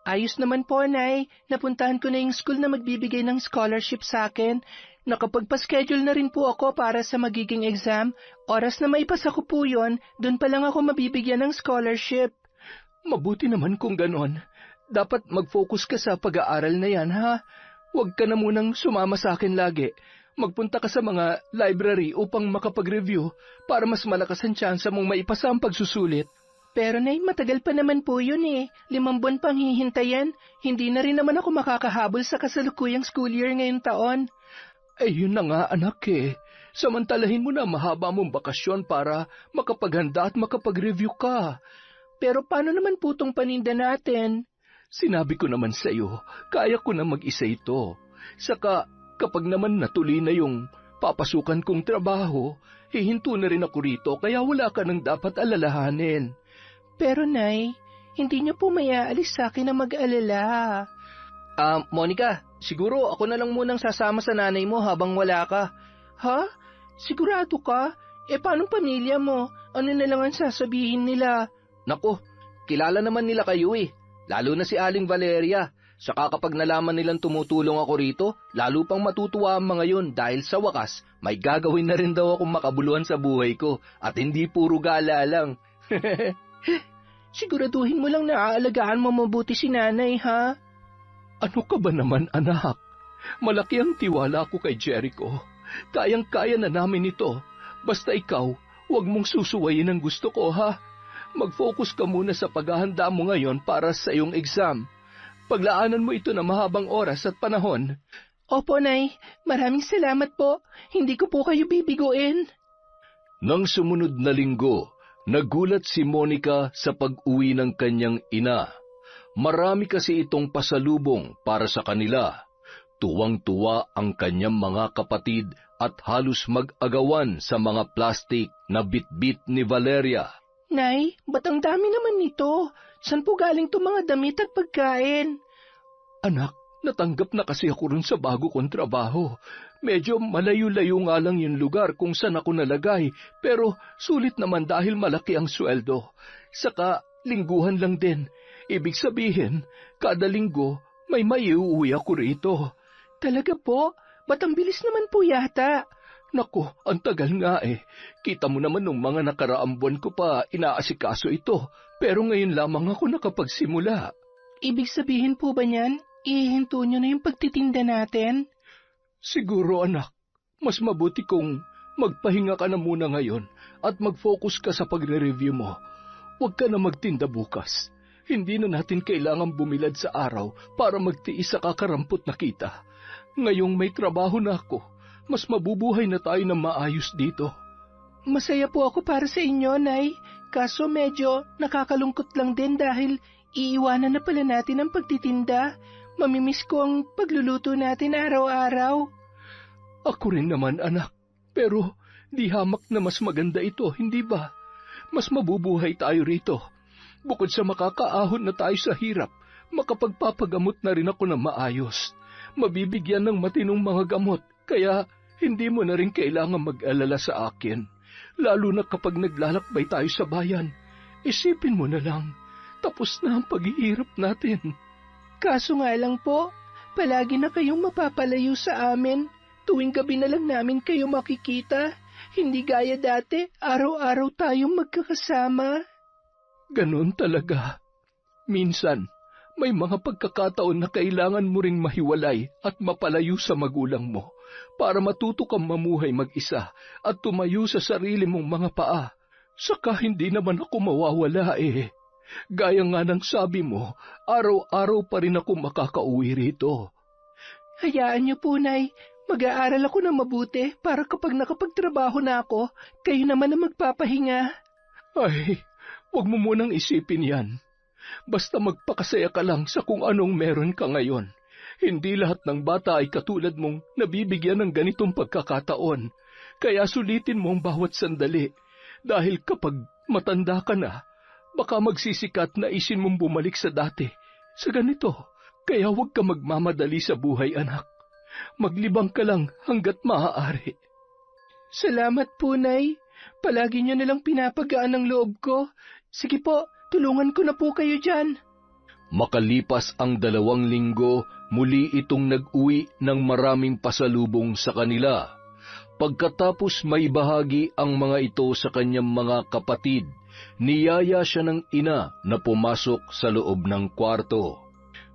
Ayos naman po, Nay. Napuntahan ko na yung school na magbibigay ng scholarship sa akin. Nakapagpa-schedule na rin po ako para sa magiging exam. Oras na maipasa ko po yun, dun pa lang ako mabibigyan ng scholarship. Mabuti naman kung ganon. Dapat mag-focus ka sa pag-aaral na yan, ha? Huwag ka na munang sumama sa akin lagi. Magpunta ka sa mga library upang makapag-review para mas malakas ang tsansa mong maipasa ang pagsusulit. Pero Nay, matagal pa naman po yun eh. 5 buwan pang hihintayin. Hindi na rin naman ako makakahabol sa kasalukuyang school year ngayong taon. Eh yun na nga anak eh. Samantalahin mo na mahaba mong bakasyon para makapaghanda at makapag-review ka. pero paano naman po tong paninda natin? Sinabi ko naman sa iyo, kaya ko na mag-isa ito. Saka, kapag naman natuloy na yung papasukan kong trabaho, hihinto na rin ako rito kaya wala ka nang dapat alalahanin. Pero Nay, hindi niyo po may aalis sa akin na mag-alala. Monica, siguro ako na lang munang sasama sa nanay mo habang wala ka. Ha? Sigurado ka? Paano pamilya mo? Ano na lang ang sasabihin nila? Nako, kilala naman nila kayo eh. Lalo na si Aling Valeria. Saka kapag nalaman nilang tumutulong ako rito, lalo pang matutuwa ang mga yun dahil sa wakas, may gagawin na rin daw akong makabuluhan sa buhay ko at hindi puro gala lang. Siguraduhin mo lang na aalagaan mo mabuti si nanay, ha? Ano ka ba naman, anak? Malaki ang tiwala ko kay Jericho. Kayang-kaya na namin ito. Basta ikaw, huwag mong susuwayin ang gusto ko, ha? Mag-focus ka muna sa paghahanda mo ngayon para sa iyong exam. Paglaanan mo ito na mahabang oras at panahon. Opo, Nay. Maraming salamat po. Hindi ko po kayo bibiguin. Nang sumunod na linggo, nagulat si Monica sa pag-uwi ng kanyang ina. Marami kasi itong pasalubong para sa kanila. Tuwang-tuwa ang kanyang mga kapatid at halos mag-agawan sa mga plastik na bitbit ni Valeria. Nay, ba't ang dami naman nito? San po galing to mga damit at pagkain? Anak, natanggap na kasi ako rin sa bago kong trabaho. Medyo malayo-layo nga lang yung lugar kung saan ako nalagay, pero sulit naman dahil malaki ang sweldo. Saka, lingguhan lang din. Ibig sabihin, kada linggo, may maiuwi ako rito. Talaga po? Ba't ang bilis naman po yata? Nako, ang tagal nga eh. Kita mo naman nung mga nakaraang buwan ko pa inaasikaso ito, pero ngayon lamang ako nakapagsimula. Ibig sabihin po ba niyan, ihinto nyo na yung pagtitinda natin? Siguro anak, mas mabuti kung magpahinga ka na muna ngayon at mag-focus ka sa pagre-review mo. Huwag ka na magtinda bukas. Hindi na natin kailangang bumilad sa araw para magtiis sa kakarampot na kita. Ngayong may trabaho na ako, mas mabubuhay na tayo ng maayos dito. Masaya po ako para sa inyo, Nay. Kaso medyo nakakalungkot lang din dahil iiwanan na pala natin ang pagtitinda. Mamimiss ko ang pagluluto natin araw-araw. Ako rin naman, anak. Pero di hamak na mas maganda ito, hindi ba? Mas mabubuhay tayo rito. Bukod sa makakaahon na tayo sa hirap, makapagpapagamot na rin ako ng maayos. Mabibigyan ng matinong mga gamot, kaya hindi mo na rin kailangan mag-alala sa akin. Lalo na kapag naglalakbay tayo sa bayan. Isipin mo na lang, tapos na ang paghihirap natin. Kaso nga lang po, palagi na kayong mapapalayo sa amin. Tuwing gabi na lang namin kayo makikita. Hindi gaya dati, araw-araw tayong magkakasama. Ganon talaga. Minsan, may mga pagkakataon na kailangan mo ring mahiwalay at mapalayo sa magulang mo para matuto kang mamuhay mag-isa at tumayo sa sarili mong mga paa. Saka hindi naman ako mawawala eh. Gaya nga ng sabi mo, araw-araw pa rin ako makakauwi rito. Hayaan niyo po, Nay. Mag-aaral ako ng mabuti para kapag nakapagtrabaho na ako, kayo naman ang magpapahinga. Ay, huwag mo munang isipin yan. Basta magpakasaya ka lang sa kung anong meron ka ngayon. Hindi lahat ng bata ay katulad mong nabibigyan ng ganitong pagkakataon. Kaya sulitin mo ang bawat sandali. Dahil kapag matanda ka na, baka magsisikat na isin mong bumalik sa dati. Sa ganito, kaya huwag ka magmamadali sa buhay, anak. Maglibang ka lang hanggat maaari. Salamat po, Nay. Palagi niyo nalang pinapagaan ang loob ko. Sige po, tulungan ko na po kayo dyan. Makalipas ang 2 linggo, muli itong nag-uwi ng maraming pasalubong sa kanila. Pagkatapos may bahagi ang mga ito sa kanyang mga kapatid, niyaya siya ng ina na pumasok sa loob ng kwarto.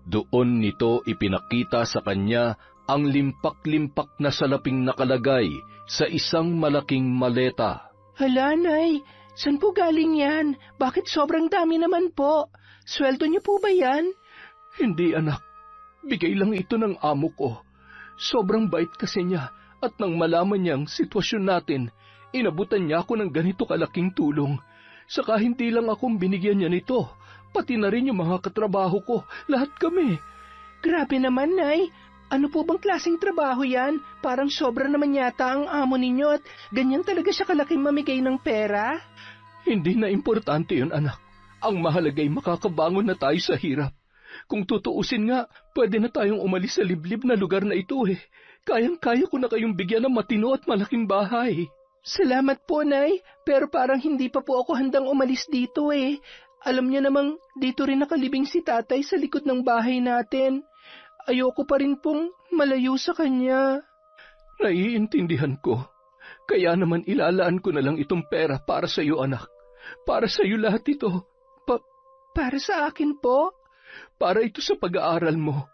Doon nito ipinakita sa kanya ang limpak-limpak na salaping nakalagay sa isang malaking maleta. Hala, Nay, saan po galing yan? Bakit sobrang dami naman po? Sweldo niyo po ba yan? Hindi, anak. Bigay lang ito ng amo ko. Sobrang bait kasi niya at nang malaman niyang sitwasyon natin, inabutan niya ako ng ganito kalaking tulong. Saka hindi lang akong binigyan niya nito, pati na rin yung mga katrabaho ko, lahat kami. Grabe naman, Nay. Ano po bang klaseng trabaho yan? Parang sobra naman yata ang amo ninyo at ganyan talaga siya kalaking mamigay ng pera? Hindi na importante yun, anak. Ang mahalagay makakabangon na tayo sa hirap. Kung tutuusin nga, pwede na tayong umalis sa liblib na lugar na ito eh. Kayang-kaya ko na kayong bigyan ng matino at malaking bahay. Salamat po, Nay. Pero parang hindi pa po ako handang umalis dito eh. Alam niyo namang dito rin nakalibing si tatay sa likod ng bahay natin. Ayoko pa rin pong malayo sa kanya. Naiintindihan ko. Kaya naman ilalaan ko na lang itong pera para sa iyo, anak. Para sa iyo lahat ito. Para sa akin po? Para ito sa pag-aaral mo.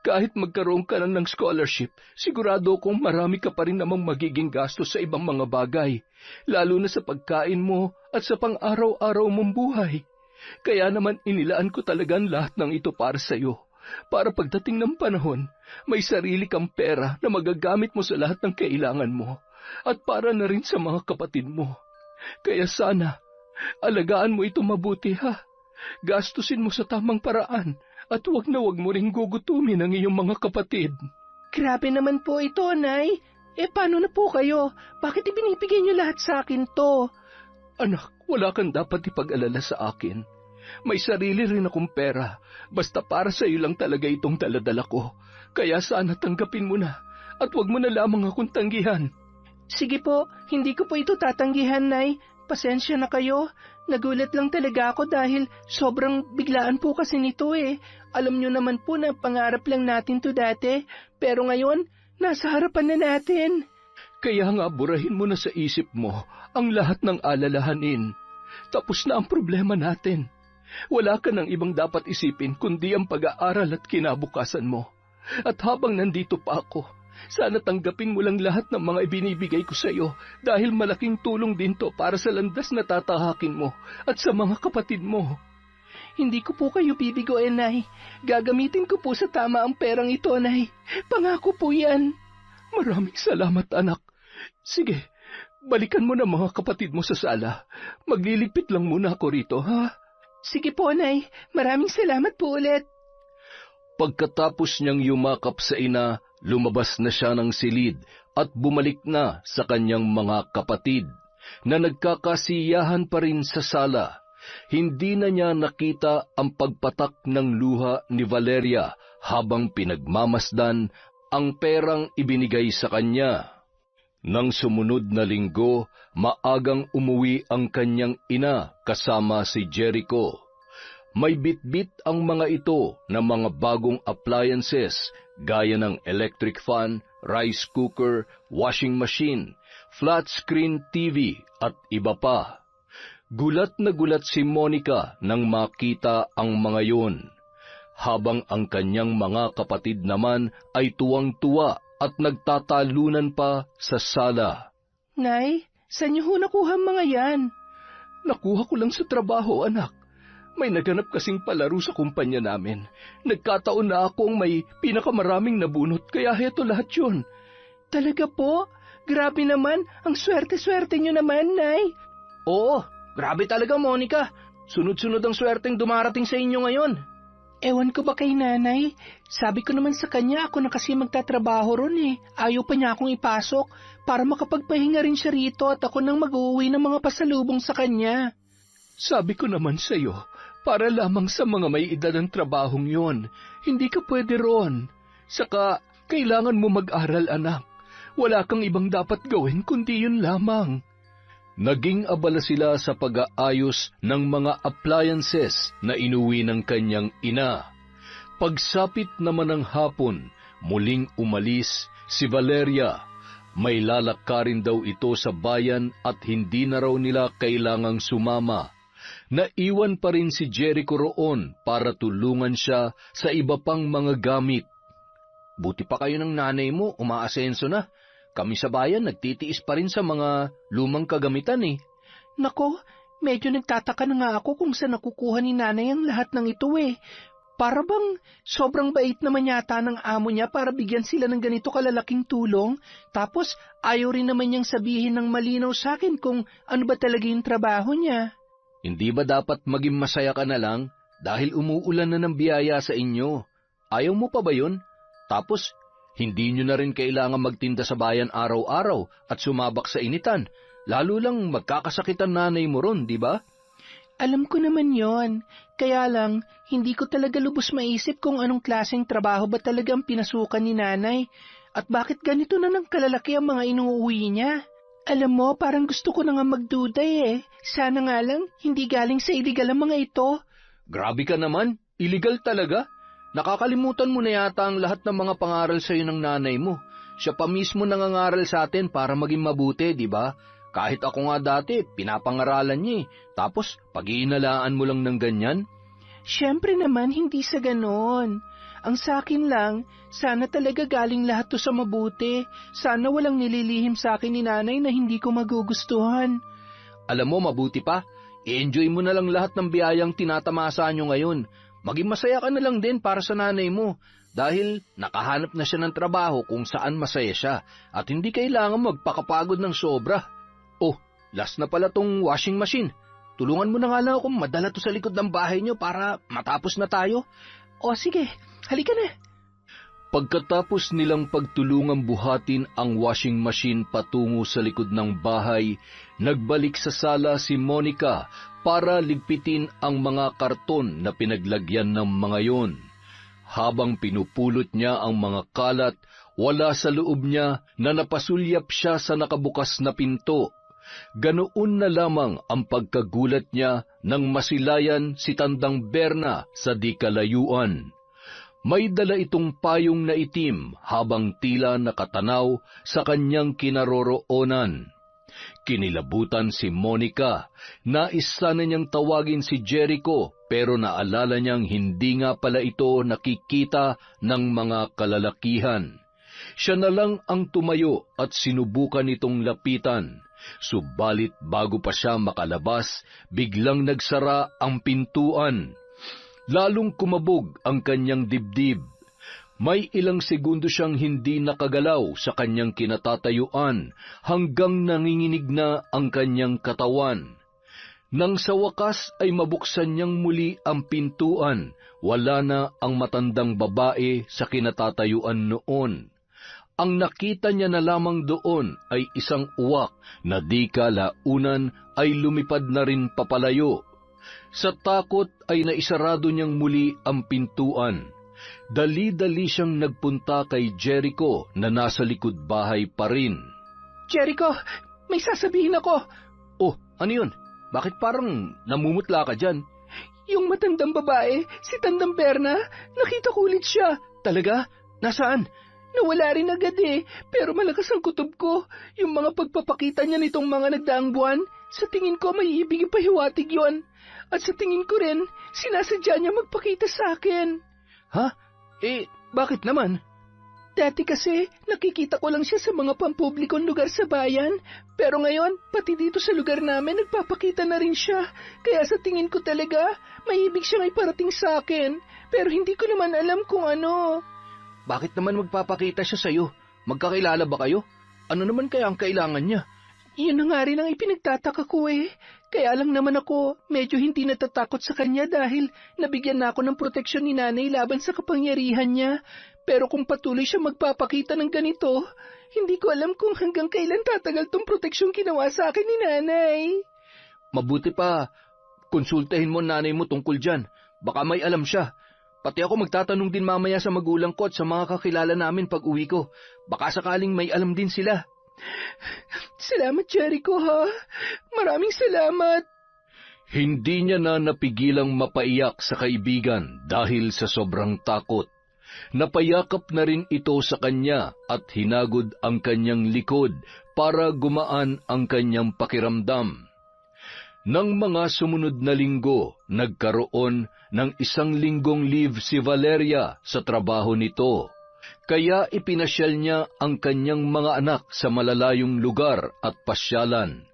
Kahit magkaroon ka na ng scholarship, sigurado kong marami ka pa rin namang magiging gastos sa ibang mga bagay, lalo na sa pagkain mo at sa pang-araw-araw mong buhay. Kaya naman inilaan ko talagang lahat ng ito para sa iyo. Para pagdating ng panahon, may sarili kang pera na magagamit mo sa lahat ng kailangan mo at para na rin sa mga kapatid mo. Kaya sana, alagaan mo ito mabuti ha. Gastusin mo sa tamang paraan at wag mo ring gugutumin ang iyong mga kapatid. Grabe naman po ito, Nay. Paano na po kayo? Bakit ibinibigay niyo lahat sa akin to? Anak, wala kang dapat ipag-alala sa akin. May sarili rin akong pera, basta para sa iyo lang talaga itong daladala ko. Kaya sana tanggapin mo na, at wag mo na lamang akong tanggihan. Sige po, hindi ko po ito tatanggihan, Nay. Pasensya na kayo. Nagulat lang talaga ako dahil sobrang biglaan po kasi nito eh. Alam nyo naman po na pangarap lang natin to dati, pero ngayon, nasa harapan na natin. Kaya nga burahin mo na sa isip mo ang lahat ng alalahanin. Tapos na ang problema natin. Wala ka ng ibang dapat isipin kundi ang pag-aaral at kinabukasan mo. At habang nandito pa ako, sana tanggapin mo lang lahat ng mga ibinibigay ko sa iyo dahil malaking tulong din to para sa landas na tatahakin mo at sa mga kapatid mo. Hindi ko po kayo bibigoin, Nay. Gagamitin ko po sa tama ang perang ito, Nay. Pangako po yan. Maraming salamat, anak. Sige, balikan mo na mga kapatid mo sa sala. Magliligpit lang muna ako rito, ha? Sige po, Nay. Maraming salamat po ulit. Pagkatapos niyang yumakap sa ina, lumabas na siya ng silid at bumalik na sa kanyang mga kapatid na nagkakasiyahan pa rin sa sala. Hindi na niya nakita ang pagpatak ng luha ni Valeria habang pinagmamasdan ang perang ibinigay sa kanya. Nang sumunod na linggo, maagang umuwi ang kanyang ina kasama si Jericho. May bitbit ang mga ito na mga bagong appliances gaya ng electric fan, rice cooker, washing machine, flat screen TV at iba pa. Gulat na gulat si Monica nang makita ang mga yun, habang ang kanyang mga kapatid naman ay tuwang-tuwa at nagtatalunan pa sa sala. Nay, saan niyo ho nakuha ang mga yan? Nakuha ko lang sa trabaho, anak. May naganap kasing palaro sa kumpanya namin. Nagkataon na akong may pinakamaraming nabunot, kaya heto lahat yun. Talaga po? Grabe naman, ang swerte-swerte niyo naman, Nay. Oo, grabe talaga, Monica. Sunod-sunod ang swerteng dumarating sa inyo ngayon. Ewan ko ba kay Nanay? Sabi ko naman sa kanya ako na kasi magtatrabaho ron eh. Ayaw pa niya akong ipasok para makapagpahinga rin siya rito at ako nang mag-uwi ng mga pasalubong sa kanya. Sabi ko naman sa iyo, para lamang sa mga may edad ang trabahong yon. Hindi ka pwede ron. Saka, kailangan mo mag-aral, anak. Wala kang ibang dapat gawin kundi yun lamang. Naging abala sila sa pag-aayos ng mga appliances na inuwi ng kanyang ina. Pagsapit naman ng hapon, muling umalis si Valeria. May lalakarin daw ito sa bayan at hindi na raw nila kailangang sumama. Naiwan pa rin si Jericho roon para tulungan siya sa iba pang mga gamit. Buti pa kayo ng nanay mo, umaasenso na. Kami sa bayan nagtitiis pa rin sa mga lumang kagamitan eh. Nako, medyo nagtataka na nga ako kung saan nakukuha ni Nanay ang lahat ng ito eh. Para bang sobrang bait naman yata ng amo niya para bigyan sila ng ganito kalalaking tulong, tapos ayaw rin naman niyang sabihin ng malinaw sa akin kung ano ba talaga yung trabaho niya. Hindi ba dapat maging masaya ka na lang dahil umuulan na ng biyaya sa inyo? Ayaw mo pa ba yun? Tapos, hindi nyo na rin kailangan magtinda sa bayan araw-araw at sumabak sa initan. Lalo lang magkakasakitan nanay mo ron, di ba? Alam ko naman yon. Kaya lang, hindi ko talaga lubos maisip kung anong klaseng trabaho ba talagang pinasukan ni nanay at bakit ganito na ng kalalaki ang mga inuuwi niya. Alam mo, parang gusto ko na nga magduday eh. Sana nga lang, hindi galing sa iligal ang mga ito. Grabe ka naman, illegal talaga. Nakakalimutan mo na yata ang lahat ng mga pangaral sa iyo ng nanay mo. Siya pa mismo nangangaral sa atin para maging mabuti, di ba? Kahit ako nga dati, pinapangaralan niya eh. Tapos, pag-iinalaan mo lang ng ganyan? Siyempre naman, hindi sa ganon. Ang sakin lang, sana talaga galing lahat to sa mabuti. Sana walang nililihim sa akin ni nanay na hindi ko magugustuhan. Alam mo, mabuti pa. I-enjoy mo na lang lahat ng biyayang tinatamasa nyo ngayon. Maging masaya ka na lang din para sa nanay mo. Dahil nakahanap na siya ng trabaho kung saan masaya siya. At hindi kailangan magpakapagod ng sobra. Oh, last na pala tong washing machine. Tulungan mo na nga lang akong madala to sa likod ng bahay nyo para matapos na tayo. O sige, halika na. Pagkatapos nilang pagtulungang buhatin ang washing machine patungo sa likod ng bahay, nagbalik sa sala si Monica para ligpitin ang mga karton na pinaglagyan ng mga yon. Habang pinupulot niya ang mga kalat, wala sa loob niya na napasulyap siya sa nakabukas na pinto. Ganoon na lamang ang pagkagulat niya nang masilayan si Tandang Berna sa di kalayuan. May dala itong payong na itim habang tila nakatanaw sa kanyang kinaroroonan. Kinilabutan si Monica. Nais sana niyang tawagin si Jericho pero naalala niyang hindi nga pala ito nakikita ng mga kalalakihan. Siya na lang ang tumayo at sinubukan itong lapitan. Subalit bago pa siya makalabas, biglang nagsara ang pintuan. Lalong kumabog ang kanyang dibdib. May ilang segundo siyang hindi nakagalaw sa kanyang kinatatayuan hanggang nanginginig na ang kanyang katawan. Nang sa wakas ay mabuksan niyang muli ang pintuan, wala na ang matandang babae sa kinatatayuan noon. Ang nakita niya na lamang doon ay isang uwak na di kalaunan ay lumipad na rin papalayo. Sa takot ay naisarado niyang muli ang pintuan. Dali-dali siyang nagpunta kay Jericho na nasa likod bahay pa rin. Jericho, may sasabihin ako. Oh, ano yun? Bakit parang namumutla ka dyan? Yung matandang babae, si Tandang Berna, nakita ko ulit siya. Talaga? Nasaan? Nawala rin agad eh, pero malakas ang kutob ko. Yung mga pagpapakita niya nitong mga nagdaang buwan, sa tingin ko may ibig ipahiwatig yon. At sa tingin ko rin, sinasadya niya magpakita sa akin. Ha? Bakit naman? Dati kasi, nakikita ko lang siya sa mga pampublikong lugar sa bayan. Pero ngayon, pati dito sa lugar namin, nagpapakita na rin siya. Kaya sa tingin ko talaga, may ibig siyang iparating sa akin. Pero hindi ko naman alam kung ano. Bakit naman magpapakita siya sa'yo? Magkakilala ba kayo? Ano naman kaya ang kailangan niya? Yun na nga rin ang ipinagtataka ko eh. Kaya lang naman ako, medyo hindi natatakot sa kanya dahil nabigyan na ako ng proteksyon ni nanay laban sa kapangyarihan niya. Pero kung patuloy siya magpapakita ng ganito, hindi ko alam kung hanggang kailan tatagal tong proteksyon ginawa sa akin ni nanay. Mabuti pa, konsultahin mo nanay mo tungkol dyan. Baka may alam siya. Pati ako magtatanong din mamaya sa magulang ko at sa mga kakilala namin pag uwi ko. Baka sakaling may alam din sila. Salamat, Jericho, ha? Maraming salamat. Hindi niya na napigilang mapaiyak sa kaibigan dahil sa sobrang takot. Napayakap na rin ito sa kanya at hinagod ang kanyang likod para gumaan ang kanyang pakiramdam. Nang mga sumunod na linggo, nagkaroon ng 1 linggong leave si Valeria sa trabaho nito. Kaya ipinasyal niya ang kanyang mga anak sa malalayong lugar at pasyalan.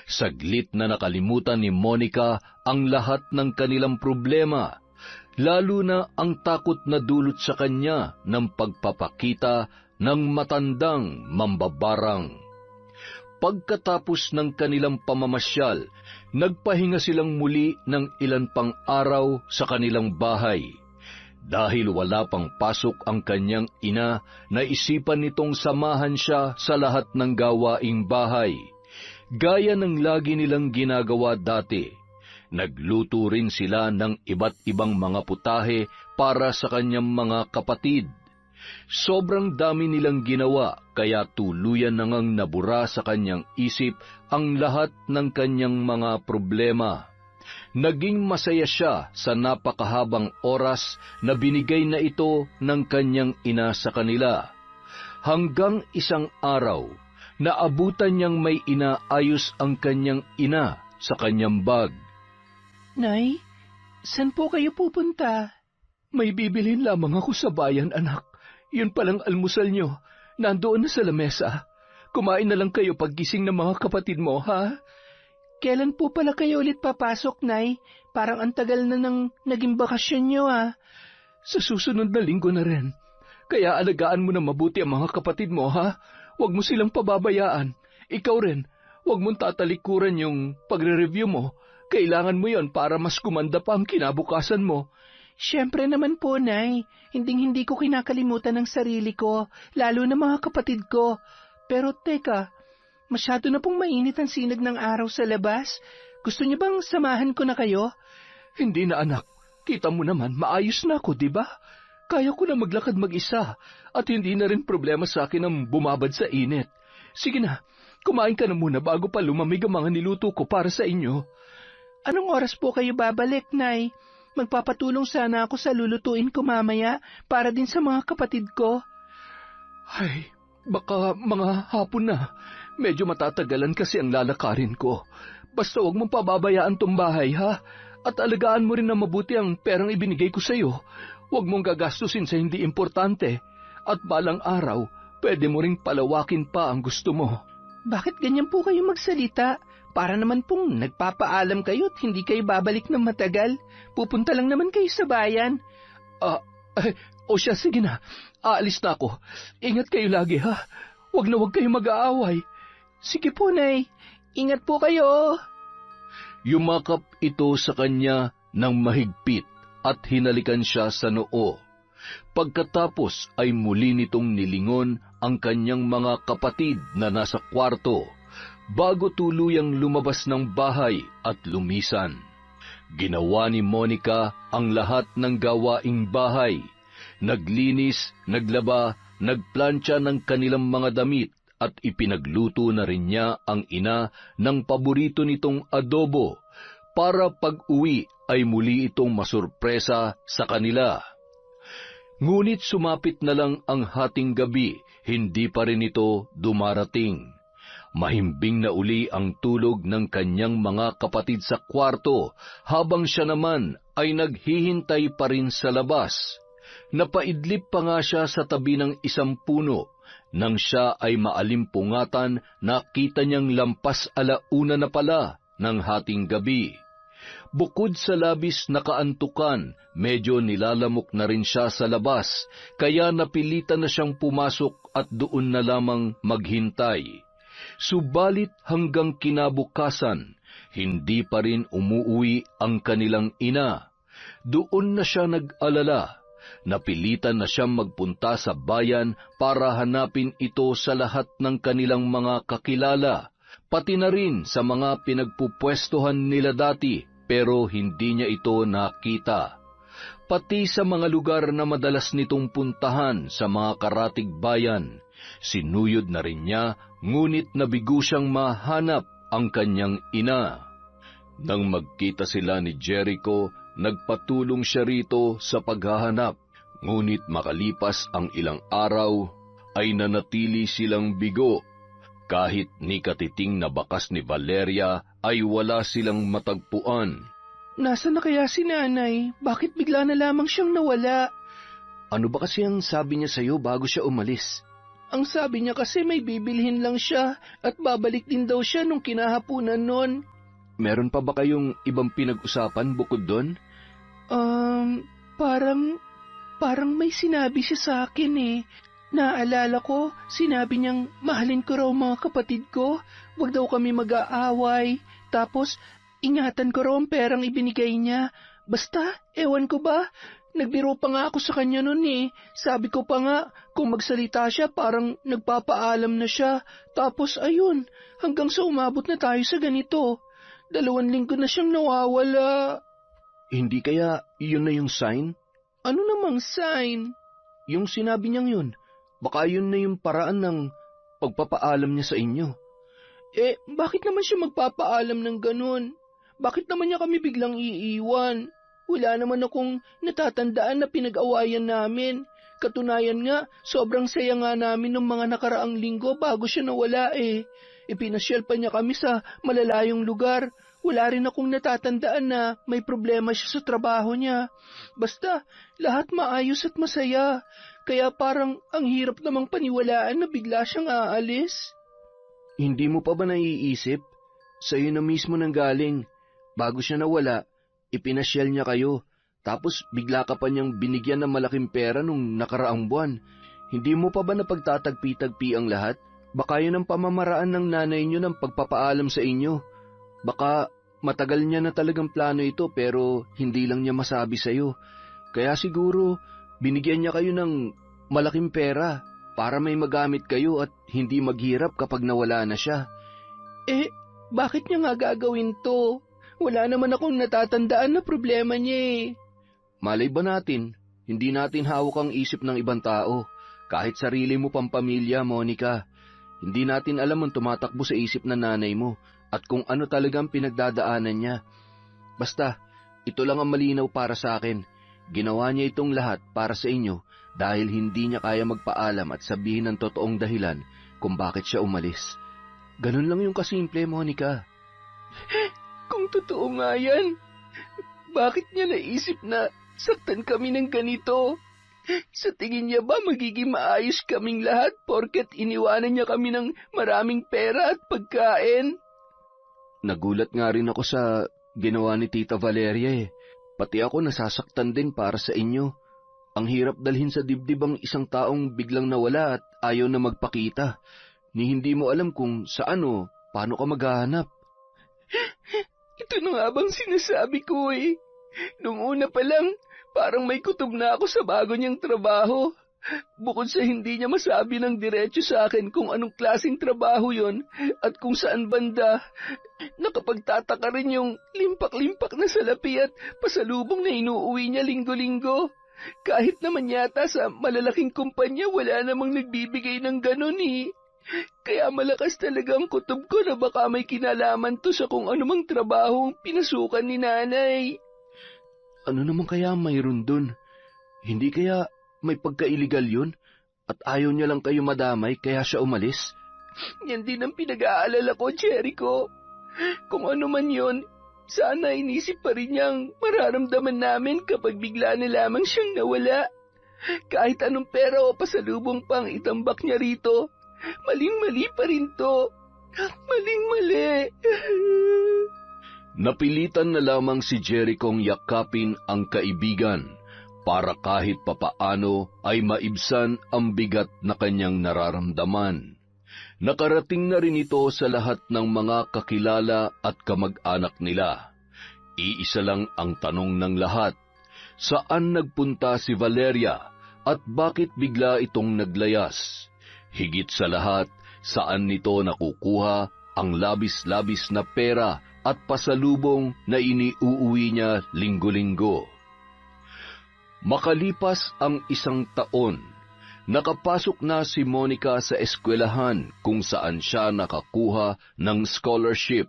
Saglit na nakalimutan ni Monica ang lahat ng kanilang problema, lalo na ang takot na dulot sa kanya ng pagpapakita ng matandang mambabarang. Pagkatapos ng kanilang pamamasyal, nagpahinga silang muli ng ilan pang araw sa kanilang bahay. Dahil wala pang pasok ang kanyang ina, naisipan nitong samahan siya sa lahat ng gawaing bahay. Gaya ng lagi nilang ginagawa dati, nagluto rin sila ng iba't ibang mga putahe para sa kanyang mga kapatid. Sobrang dami nilang ginawa, kaya tuluyan na ngang nabura sa kanyang isip ang lahat ng kanyang mga problema. Naging masaya siya sa napakahabang oras na binigay na ito ng kanyang ina sa kanila. Hanggang isang araw, naabutan niyang may inaayos ang kanyang ina sa kanyang bag. Nay, saan po kayo pupunta? May bibilhin lamang ako sa bayan, anak. Yun palang almusal nyo. Nandoon na sa lamesa. Kumain na lang kayo paggising ng mga kapatid mo, ha? Kailan po pala kayo ulit papasok, Nay? Parang ang tagal na nang naging bakasyon nyo, ha? Sa susunod na linggo na rin. Kaya alagaan mo na mabuti ang mga kapatid mo, ha? Huwag mo silang pababayaan. Ikaw rin, huwag mong tatalikuran yung pagre-review mo. Kailangan mo yon para mas kumanda pa ang kinabukasan mo. Siyempre naman po, Nay. Hinding-hindi ko kinakalimutan ang sarili ko, lalo na mga kapatid ko. Pero teka, masyado na pong mainit ang sinag ng araw sa labas. Gusto niyo bang samahan ko na kayo? Hindi na, anak. Kita mo naman, maayos na ako, di ba? Kaya ko na maglakad mag-isa at hindi na rin problema sa akin ang bumabad sa init. Sige na, kumain ka na muna bago pa lumamig ang mga niluto ko para sa inyo. Anong oras po kayo babalik, Nay? Magpapatulong sana ako sa lulutuin ko mamaya para din sa mga kapatid ko. Ay, baka mga hapon na. Medyo matatagalan kasi ang lalakarin ko. Basta huwag mong pababayaan tong bahay, ha? At alagaan mo rin na mabuti ang perang ibinigay ko sa'yo. Huwag mong gagastusin sa hindi importante. At balang araw, pwede mo ring palawakin pa ang gusto mo. Bakit ganyan po kayo magsalita? Para naman pong nagpapaalam kayo at hindi kayo babalik ng matagal. Pupunta lang naman kayo sa bayan. O siya, sige na. Aalis na ako. Ingat kayo lagi, ha? Huwag na huwag kayo mag-aaway. Sige po, Nay. Ingat po kayo. Yumakap ito sa kanya ng mahigpit at hinalikan siya sa noo. Pagkatapos ay muli nitong nilingon ang kanyang mga kapatid na nasa kwarto bago tuluyang lumabas ng bahay at lumisan. Ginawa ni Monica ang lahat ng gawaing bahay. Naglinis, naglaba, nagplantsa ng kanilang mga damit at ipinagluto na rin niya ang ina ng paborito nitong adobo para pag-uwi ay muli itong masurpresa sa kanila. Ngunit sumapit na lang ang hating gabi, hindi pa rin ito dumarating. Mahimbing na uli ang tulog ng kanyang mga kapatid sa kwarto, habang siya naman ay naghihintay pa rin sa labas. Napaidlip pa nga siya sa tabi ng isang puno. Nang siya ay maalimpungatan, nakita niyang lampas alauna na pala ng hating gabi. Bukod sa labis na kaantukan, medyo nilalamok na rin siya sa labas, kaya napilitan na siyang pumasok at doon na lamang maghintay. Subalit hanggang kinabukasan, hindi pa rin umuuwi ang kanilang ina. Doon na siya nag-alala. Napilitan na siyang magpunta sa bayan para hanapin ito sa lahat ng kanilang mga kakilala, pati na rin sa mga pinagpupwestuhan nila dati, pero hindi niya ito nakita. Pati sa mga lugar na madalas nitong puntahan sa mga karatig bayan, sinuyod na rin niya, ngunit nabigo siyang mahanap ang kanyang ina. Nang magkita sila ni Jericho, nagpatulong siya rito sa paghahanap. Ngunit makalipas ang ilang araw, ay nanatili silang bigo. Kahit ni katiting na bakas ni Valeria, ay wala silang matagpuan. Nasaan na kaya si Nanay? Bakit bigla na lamang siyang nawala? Ano ba kasi ang sabi niya sa'yo bago siya umalis? Ang sabi niya kasi may bibilhin lang siya at babalik din daw siya nung kinahapunan nun. Meron pa ba kayong ibang pinag-usapan bukod doon? Parang may sinabi siya sa akin eh. Naalala ko, sinabi niyang mahalin ko raw mga kapatid ko. wag daw kami mag-aaway. Tapos, ingatan ko raw ang perang ibinigay niya. Basta, ewan ko ba, nagbiro pa nga ako sa kanya nun eh. Sabi ko pa nga, kung magsalita siya parang nagpapaalam na siya. Tapos ayun, hanggang sa umabot na tayo sa ganito. 2 linggo na siyang nawawala. Hindi kaya yun na yung sign? Ano namang sign? Yung sinabi niyang yun. Baka yun na yung paraan ng pagpapaalam niya sa inyo. Eh, bakit naman siya magpapaalam ng ganun? Bakit naman niya kami biglang iiwan? Wala naman akong natatandaan na pinag-awayan namin. Katunayan nga, sobrang saya nga namin ng mga nakaraang linggo bago siya nawala eh. Ipinasyal pa niya kami sa malalayong lugar. Wala rin akong natatandaan na may problema siya sa trabaho niya. Basta, lahat maayos at masaya. Kaya parang ang hirap namang paniwalaan na bigla siyang aalis. Hindi mo pa ba naiisip? Sa'yo na mismo nang galing. Bago siya nawala, ipinasyal niya kayo. Tapos bigla ka pa niyang binigyan ng malaking pera nung nakaraang buwan. Hindi mo pa ba napagtatagpi-tagpi ang lahat? Baka yun ang pamamaraan ng nanay niyo ng pagpapaalam sa inyo. Baka matagal niya na talagang plano ito pero hindi lang niya masabi sa'yo. Kaya siguro binigyan niya kayo ng malaking pera para may magamit kayo at hindi maghirap kapag nawala na siya. Eh, bakit niya nga gagawin to? Wala naman akong natatandaan na problema niya eh. Malay ba natin, hindi natin hawak ang isip ng ibang tao. Kahit sarili mo pang pamilya, Monica. Hindi natin alam ang tumatakbo sa isip ng nanay mo at kung ano talagang pinagdadaanan niya. Basta, ito lang ang malinaw para sa akin. Ginawa niya itong lahat para sa inyo dahil hindi niya kaya magpaalam at sabihin ang totoong dahilan kung bakit siya umalis. Ganun lang yung kasimple, Monica. Kung totoo nga yan, bakit niya naisip na saktan kami ng ganito? Sa tingin niya ba magiging maayos kaming lahat porket iniwanan niya kami ng maraming pera at pagkain? Nagulat nga rin ako sa ginawa ni Tita Valeria eh. Pati ako nasasaktan din para sa inyo. Ang hirap dalhin sa dibdib ang isang taong biglang nawala at ayaw na magpakita. Ni hindi mo alam kung saan o paano ka maghahanap. Ito na nga bang sinasabi ko eh. Nung una pa lang, parang may kutob na ako sa bago niyang trabaho. Bukod sa hindi niya masabi ng diretso sa akin kung anong klaseng trabaho yon at kung saan banda, nakapagtataka rin yung limpak-limpak na salapi at pasalubong na inuuwi niya linggo-linggo. Kahit naman yata sa malalaking kumpanya wala namang nagbibigay ng ganun eh. Kaya malakas talaga ang kutob ko na baka may kinalaman to sa kung anumang trabahong pinasukan ni nanay. Ano naman kaya mayroon dun? Hindi kaya may pagka-illegal yun? At ayaw niya lang kayo madamay kaya siya umalis? Yan din ang pinag-aalala ko, Jericho. Kung ano man yun, sana inisip pa rin niyang mararamdaman namin kapag bigla na lamang siyang nawala. Kahit anong pera o pasalubong pang itambak niya rito, maling-mali pa rin to. Maling-mali. Napilitan na lamang si Jerichong yakapin ang kaibigan para kahit papaano ay maibsan ang bigat na kanyang nararamdaman. Nakarating na rin ito sa lahat ng mga kakilala at kamag-anak nila. Iisa lang ang tanong ng lahat, saan nagpunta si Valeria at bakit bigla itong naglayas? Higit sa lahat, saan nito nakukuha ang labis-labis na pera at pasalubong na iniuuwi niya linggo-linggo. Makalipas ang 1 taon, nakapasok na si Monica sa eskwelahan kung saan siya nakakuha ng scholarship.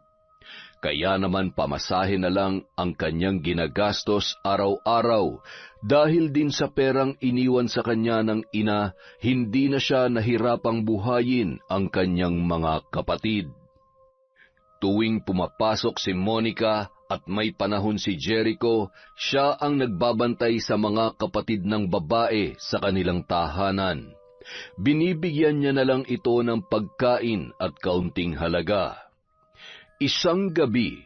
Kaya naman pamasahe na lang ang kanyang ginagastos araw-araw dahil din sa perang iniwan sa kanya ng ina, hindi na siya nahirapang buhayin ang kanyang mga kapatid. Tuwing pumapasok si Monica at may panahon si Jericho, siya ang nagbabantay sa mga kapatid ng babae sa kanilang tahanan. Binibigyan niya na lang ito ng pagkain at kaunting halaga. Isang gabi,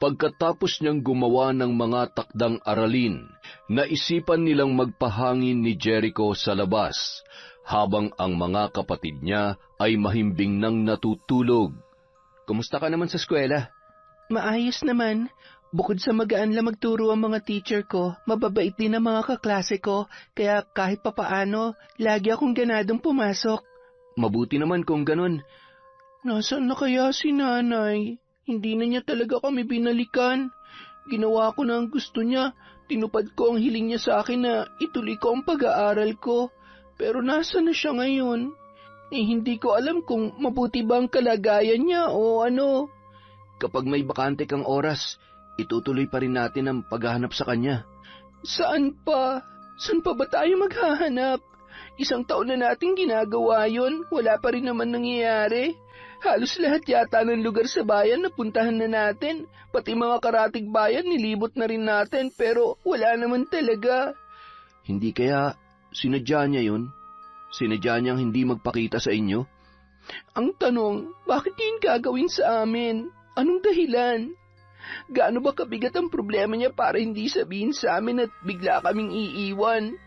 pagkatapos niyang gumawa ng mga takdang aralin, naisipan nilang magpahangin ni Jericho sa labas, habang ang mga kapatid niya ay mahimbing nang natutulog. Kumusta ka naman sa eskwela? Maayos naman. Bukod sa magaan lang magturo ang mga teacher ko, mababait din ang mga kaklase ko, kaya kahit papaano, lagi akong ganadong pumasok. Mabuti naman kung ganun. Nasaan na kaya si nanay? Hindi na niya talaga kami binalikan. Ginawa ko na ang gusto niya. Tinupad ko ang hiling niya sa akin na ituloy ko ang pag-aaral ko. Pero nasa na siya ngayon? Hindi ko alam kung mabuti ba ang kalagayan niya o ano. Kapag may bakante kang oras, itutuloy pa rin natin ang paghahanap sa kanya. Saan pa? Saan pa ba tayo maghahanap? 1 taon na nating ginagawa yon, wala pa rin naman nangyayari. Halos lahat yata ng lugar sa bayan napuntahan na natin. Pati mga karatig bayan nilibot na rin natin pero wala naman talaga. Hindi kaya sinadya niya yun? Sinadya niyang hindi magpakita sa inyo? Ang tanong, bakit yun gagawin sa amin? Anong dahilan? Gaano ba kabigat ang problema niya para hindi sabihin sa amin at bigla kaming iiwan?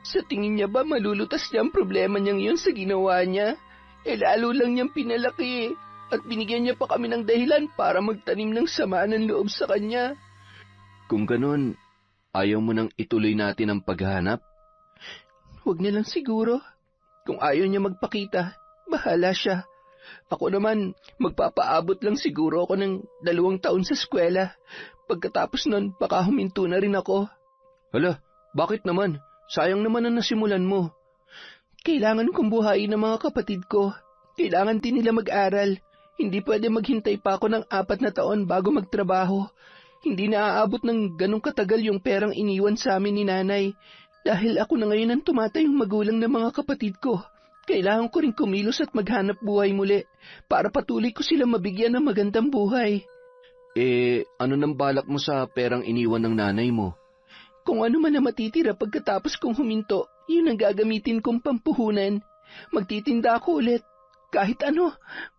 Sa tingin niya ba malulutas niya ang problema niyang yun sa ginawa niya? Lalo lang niyang pinalaki at binigyan niya pa kami ng dahilan para magtanim ng sama ng loob sa kanya. Kung ganun, ayaw mo nang ituloy natin ang paghahanap? Huwag niya lang siguro. Kung ayaw niya magpakita, bahala siya. Ako naman, magpapaabot lang siguro ako ng 2 taon sa eskwela. Pagkatapos nun, baka huminto na rin ako. Hala, bakit naman? Sayang naman ang nasimulan mo. Kailangan kong buhayin ang mga kapatid ko. Kailangan din nila mag-aral. Hindi pwede maghintay pa ako ng 4 na taon bago magtrabaho. Hindi na aabot ng ganong katagal yung perang iniwan sa amin ni nanay. Dahil ako na ngayon ang tumatayong magulang ng mga kapatid ko. Kailangan ko rin kumilos at maghanap buhay muli para patuloy ko silang mabigyan ng magandang buhay. Ano nang balak mo sa perang iniwan ng nanay mo? Kung ano man na matitira pagkatapos kong huminto, yun ang gagamitin kong pampuhunan. Magtitinda ako ulit. Kahit ano,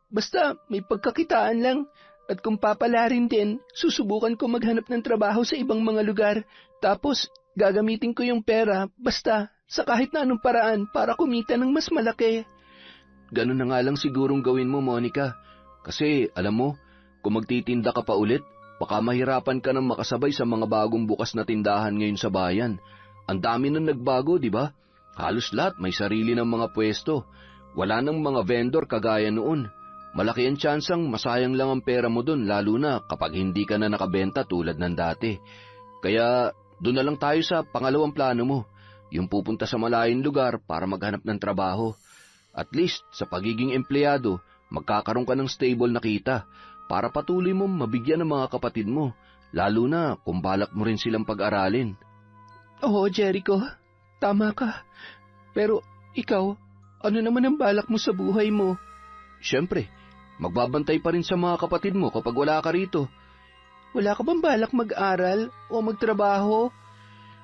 basta may pagkakitaan lang. At kung papala rin din, susubukan ko maghanap ng trabaho sa ibang mga lugar. Tapos, gagamitin ko yung pera, basta, sa kahit na anong paraan para kumita ng mas malaki. Ganun na nga lang sigurong gawin mo, Monica. Kasi, alam mo, kung magtitinda ka pa ulit, baka mahirapan ka nang makasabay sa mga bagong bukas na tindahan ngayon sa bayan. Ang dami nang nagbago, di ba? Halos lahat may sarili ng mga pwesto. Wala nang mga vendor kagaya noon. Malaki ang tsansang masayang lang ang pera mo dun, lalo na kapag hindi ka na nakabenta tulad ng dati. Kaya doon na lang tayo sa pangalawang plano mo, yung pupunta sa malayong lugar para maghanap ng trabaho. At least sa pagiging empleyado, magkakaroon ka ng stable na kita para patuloy mong mabigyan ng mga kapatid mo, lalo na kung balak mo rin silang pag-aralin. Oo, Jericho, tama ka. Pero ikaw, ano naman ang balak mo sa buhay mo? Siyempre, magbabantay pa rin sa mga kapatid mo kapag wala ka rito. Wala ka bang balak mag-aral o magtrabaho?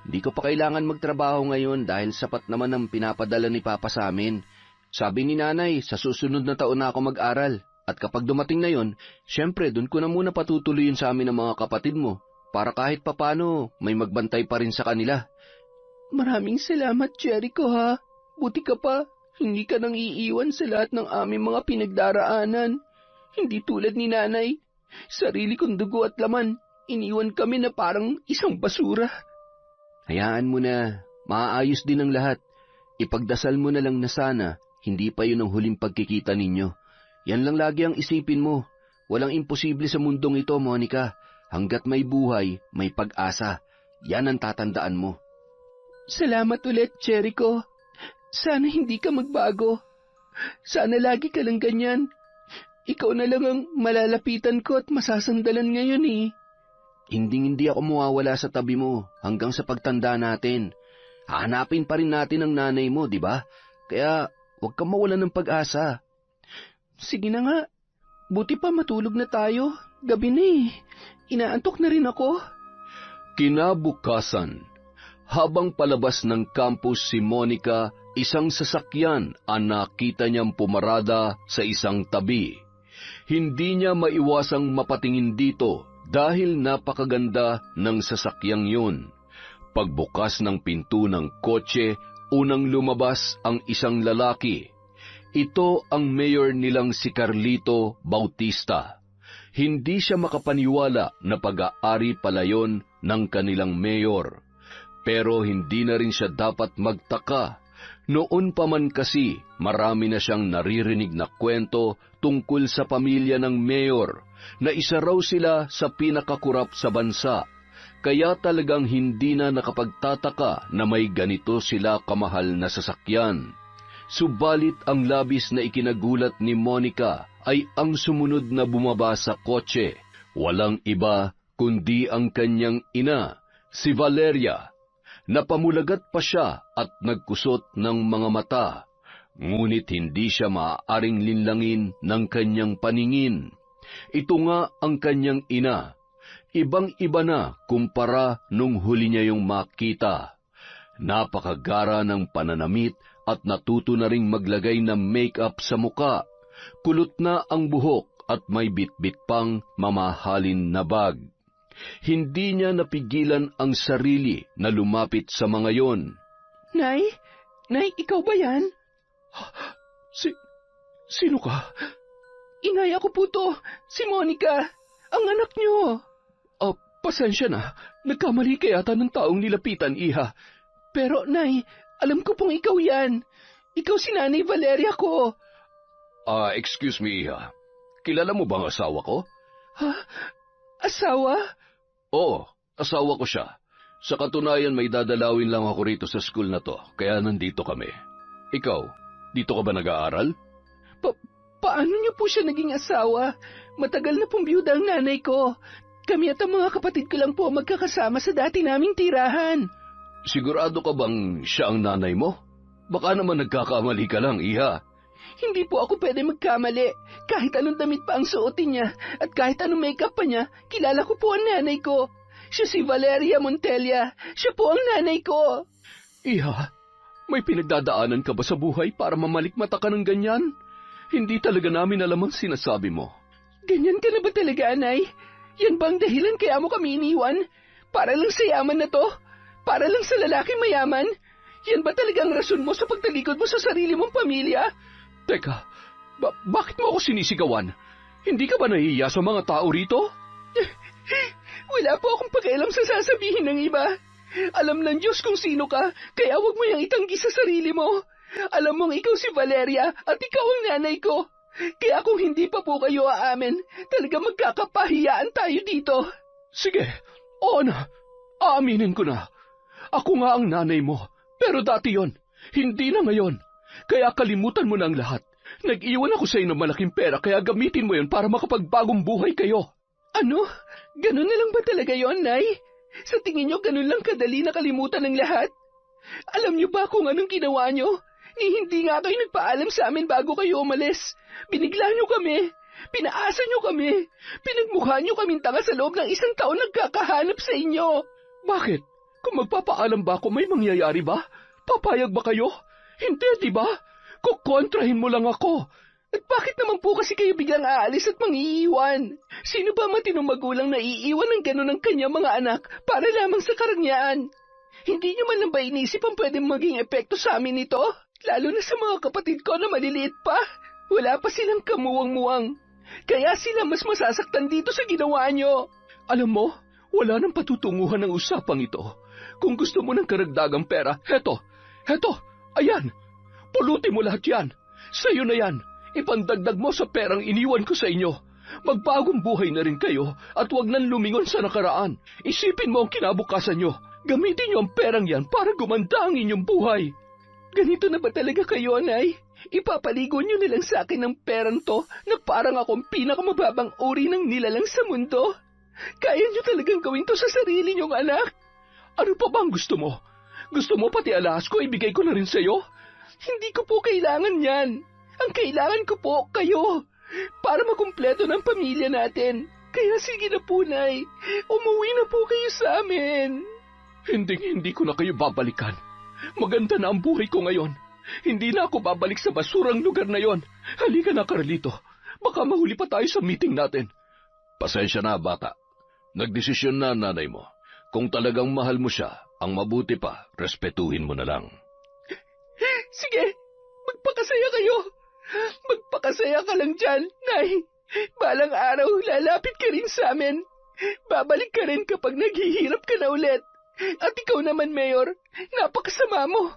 Hindi ko pa kailangan magtrabaho ngayon dahil sapat naman ang pinapadala ni Papa sa amin. Sabi ni Nanay, sa susunod na taon na ako mag-aral. At kapag dumating na yon, siyempre doon ko na muna patutuloyin sa amin ng mga kapatid mo para kahit papano may magbantay pa rin sa kanila. Maraming salamat, Jericho, ha? Buti ka pa, hindi ka nang iiwan sa lahat ng aming mga pinagdaraanan. Hindi tulad ni Nanay. Sarili kong dugo at laman, iniwan kami na parang isang basura. Hayaan mo na, maaayos din ang lahat. Ipagdasal mo na lang na sana, hindi pa yun ang huling pagkikita ninyo. Yan lang lagi ang isipin mo. Walang imposible sa mundong ito, Monica. Hanggat may buhay, may pag-asa. Yan ang tatandaan mo. Salamat ulit, Jericho. Sana hindi ka magbago. Sana lagi ka lang ganyan. Ikaw na lang ang malalapitan ko at masasandalan ngayon eh. Hindi ako mawawala sa tabi mo hanggang sa pagtanda natin. Hahanapin pa rin natin ang nanay mo, di ba? Kaya huwag kang mawalan ng pag-asa. Sige na nga. Buti pa matulog na tayo. Gabi na eh. Inaantok na rin ako. Kinabukasan, habang palabas ng campus si Monica, isang sasakyan ang nakita niyang pumarada sa isang tabi. Hindi niya maiwasang mapatingin dito dahil napakaganda ng sasakyang yun. Pagbukas ng pinto ng kotse, unang lumabas ang isang lalaki. Ito ang mayor nilang si Carlito Bautista. Hindi siya makapaniwala na pag-aari pala yon ng kanilang mayor. Pero hindi na rin siya dapat magtaka. Noon pa man kasi, marami na siyang naririnig na kwento tungkol sa pamilya ng mayor, na isa raw sila sa pinakakurap sa bansa. Kaya talagang hindi na nakapagtataka na may ganito sila kamahal na sasakyan. Subalit ang labis na ikinagulat ni Monica ay ang sumunod na bumaba sa kotse. Walang iba kundi ang kanyang ina, si Valeria. Napamulagat pa siya at nagkusot ng mga mata, ngunit hindi siya maaaring linlangin ng kanyang paningin. Ito nga ang kanyang ina. Ibang-iba na kumpara nung huli niya yung makita. Napakagara ng pananamit at natuto na ring maglagay ng make-up sa muka. Kulot na ang buhok at may bitbit pang mamahalin na bag. Hindi niya napigilan ang sarili na lumapit sa mga yon. Nay? Nay, ikaw ba yan? Sino ka? Inay, ako po to. Si Monica. Ang anak niyo. Pasensya na. Nagkamali ka yata ng taong nilapitan, iha. Pero, Nay, alam ko pong ikaw yan. Ikaw si Nanay Valeria ko. Excuse me, iha. Kilala mo bang asawa ko? Ha? Asawa? Oo, asawa ko siya. Sa katunayan, may dadalawin lang ako rito sa school na to, kaya nandito kami. Ikaw, dito ka ba nag-aaral? Paano niyo po siya naging asawa? Matagal na pong biyuda ang nanay ko. Kami at ang mga kapatid ko lang po magkakasama sa dati naming tirahan. Sigurado ka bang siya ang nanay mo? Baka naman nagkakamali ka lang, iha. Hindi po ako pwede magkamali. Kahit anong damit pa ang suotin niya at kahit anong makeup pa niya, kilala ko po ang nanay ko. Siya si Valeria Montella. Siya po ang nanay ko. Iha, may pinagdadaanan ka ba sa buhay para mamalikmata ka ng ganyan? Hindi talaga namin alam ang sinasabi mo. Ganyan ka na ba talaga, Anay? Yan bang dahilan kaya mo kami iniwan? Para lang sa yaman na to? Para lang sa lalaking mayaman? Yan ba talagang rason mo sa pagtalikod mo sa sarili mong pamilya? Teka, bakit mo ako sinisigawan? Hindi ka ba nahihiya sa mga tao rito? Wala po akong pakialam sa sasabihin ng iba. Alam ng Diyos kung sino ka, kaya huwag mo yung itanggi sa sarili mo. Alam mong ikaw si Valeria at ikaw ang nanay ko. Kaya kung hindi pa po kayo aamin, talaga magkakapahiyaan tayo dito. Sige, oo na. Aaminin ko na. Ako nga ang nanay mo. Pero dati yon, hindi na ngayon. Kaya kalimutan mo na ang lahat. Nag-iwan ako sa iyo ng malaking pera kaya gamitin mo yon para makapagbagong buhay kayo. Ano? Ganun na lang ba talaga yon, Nay? Sa tingin niyo ganun lang kadali na kalimutan ng lahat? Alam niyo ba kung anong ginawa niyo? Hindi nga kayo nagpaalam sa amin bago kayo umalis. Binigla niyo kami. Pinaasa niyo kami. Pinagmukha niyo kaming tanga sa loob ng 1 taon nagkakahanap sa inyo. Bakit? Kung magpapaalam ba ako, may mangyayari ba? Papayag ba kayo? Hindi, di ba? Kukontrahin mo lang ako. At bakit naman po kasi kayo biglang aalis at mangiiwan? Sino ba matinong magulang na iiwan ng gano'n ng kanyang mga anak para lamang sa karangyaan? Hindi niyo man lang ba inisip ang pwedeng maging epekto sa amin ito? Lalo na sa mga kapatid ko na maliliit pa. Wala pa silang kamuwang-muwang. Kaya sila mas masasaktan dito sa ginawa niyo. Alam mo, wala nang patutunguhan ng usapang ito. Kung gusto mo ng karagdagang pera, heto, ayan. Pulutin mo lahat yan. Sa'yo na yan. Ipandagdag mo sa perang iniwan ko sa inyo. Magbagong buhay na rin kayo at huwag nang lumingon sa nakaraan. Isipin mo ang kinabukasan nyo. Gamitin nyo ang perang yan para gumanda ang inyong buhay. Ganito na ba talaga kayo, Nay? Ipapaligo nyo nilang sa akin ng perang to na parang akong pinakamababang uri ng nilalang sa mundo? Kaya nyo talagang gawin to sa sarili nyong anak? Ano pa bang gusto mo? Gusto mo pati alahas ko ibigay ko na rin sa'yo? Hindi ko po kailangan yan. Ang kailangan ko po kayo. Para makumpleto ng pamilya natin. Kaya sige na po, Nay. Umuwi na po kayo sa amin. Hindi ko na kayo babalikan. Maganda na ang buhay ko ngayon. Hindi na ako babalik sa basurang lugar na yon. Halika na, Carlito. Baka mahuli pa tayo sa meeting natin. Pasensya na, bata. Nagdesisyon na nanay mo. Kung talagang mahal mo siya, ang mabuti pa, respetuhin mo na lang. Sige, magpakasaya kayo. Magpakasaya ka lang dyan, Nay. Balang araw, lalapit ka rin sa amin. Babalik ka rin kapag naghihirap ka na ulit. At ikaw naman, Mayor, napakasama mo.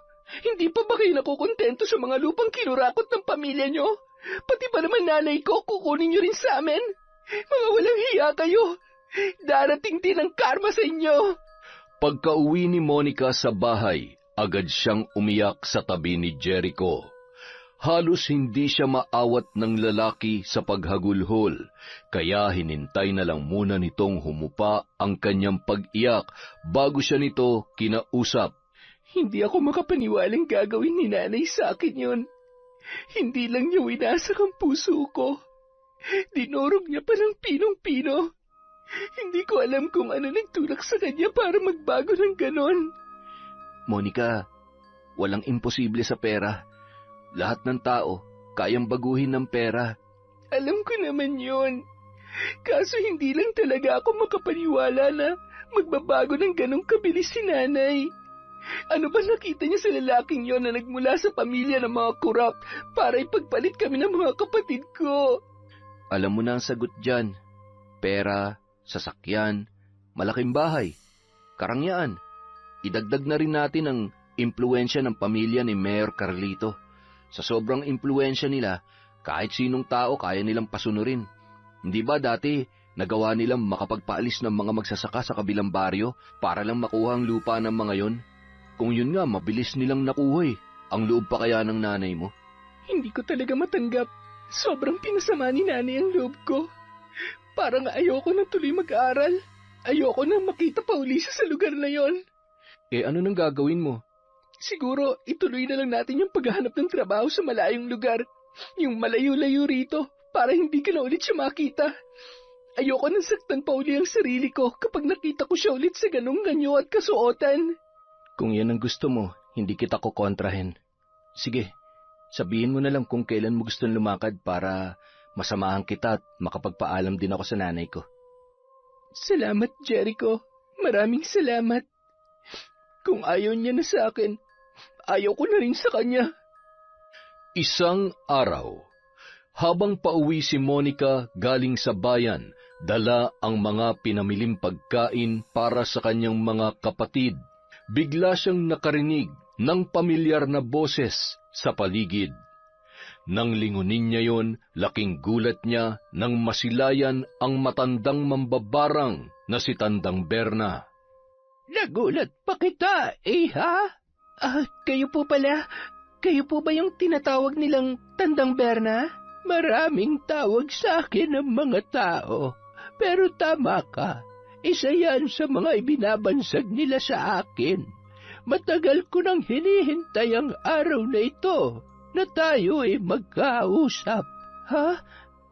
Hindi pa ba kayo nakukontento sa mga lupang kinurakot ng pamilya nyo? Pati ba naman nanay ko, kukunin nyo rin sa amin? Mga walang hiya kayo. Darating din ang karma sa inyo. Pagka-uwi ni Monica sa bahay, agad siyang umiyak sa tabi ni Jericho. Halos hindi siya maawat ng lalaki sa paghagulhol, kaya hinintay na lang muna nitong humupa ang kanyang pag-iyak bago siya nito kinausap. Hindi ako makapaniwalang gagawin ni nanay sa akin yun. Hindi lang niya winasak ang puso ko. Dinurog niya pa ng pinong-pino. Hindi ko alam kung ano nagtulak sa kanya para magbago ng ganon. Monica, walang imposible sa pera. Lahat ng tao, kayang baguhin ng pera. Alam ko naman yun. Kaso hindi lang talaga ako makapaniwala na magbabago ng ganong kabilis si nanay. Ano ba nakita niya sa lalaking yon na nagmula sa pamilya ng mga kurap para ipagpalit kami ng mga kapatid ko? Alam mo na ang sagot dyan. Pera, sasakyan, malaking bahay, karangyaan. Idagdag na rin natin ang impluwensya ng pamilya ni Mayor Carlito. Sa sobrang impluwensya nila, kahit sinong tao kaya nilang pasunurin. Hindi ba dati nagawa nilang makapagpaalis ng mga magsasaka sa kabilang baryo para lang makuha ang lupa ng mga yon? Kung yun nga, mabilis nilang nakuha eh. Ang loob pa kaya ng nanay mo? Hindi ko talaga matanggap. Sobrang pinasama ni nanay ang loob ko. Parang ayoko nang tuloy mag-aaral. Ayoko nang makita pa uli siya sa lugar na yon. Eh ano nang gagawin mo? Siguro, ituloy na lang natin yung paghahanap ng trabaho sa malayong lugar. Yung malayo-layo rito, para hindi ka na ulit siya makita. Ayoko nang saktan pa uli ang sarili ko kapag nakita ko siya ulit sa ganong ganyo at kasuotan. Kung yan ang gusto mo, hindi kita kukontrahin. Sige, sabihin mo na lang kung kailan mo gustong lumakad para masamahan kita at makapagpaalam din ako sa nanay ko. Salamat, Jericho. Maraming salamat. Kung ayaw niya na sa akin, ayaw ko na rin sa kanya. Isang araw, habang pauwi si Monica galing sa bayan, dala ang mga pinamiling pagkain para sa kanyang mga kapatid. Bigla siyang nakarinig ng pamilyar na boses sa paligid. Nang lingunin niya yon, laking gulat niya nang masilayan ang matandang mambabarang na si Tandang Berna. Nagulat pa kita, iha? Kayo po pala. Kayo po ba yung tinatawag nilang Tandang Berna? Maraming tawag sa akin ng mga tao, pero tama ka. Isa yan sa mga ibinabansag nila sa akin. Matagal ko nang hinihintay ang araw na ito na tayo ay magkausap. Ha?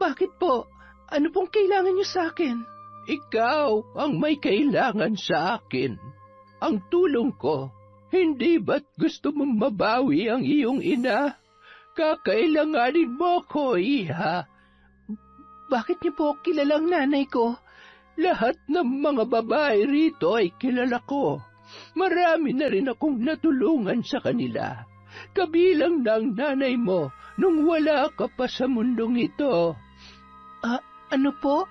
Bakit po? Ano pong kailangan niyo sa akin? Ikaw ang may kailangan sa akin. Ang tulong ko, hindi ba't gusto mong mabawi ang iyong ina? Kakailanganin mo ko, iha. Bakit niyo po kilalang nanay ko? Lahat ng mga babae rito ay kilala ko. Marami na rin akong natulungan sa kanila. Kabilang na ang nanay mo nung wala ka pa sa mundong ito. Ano po?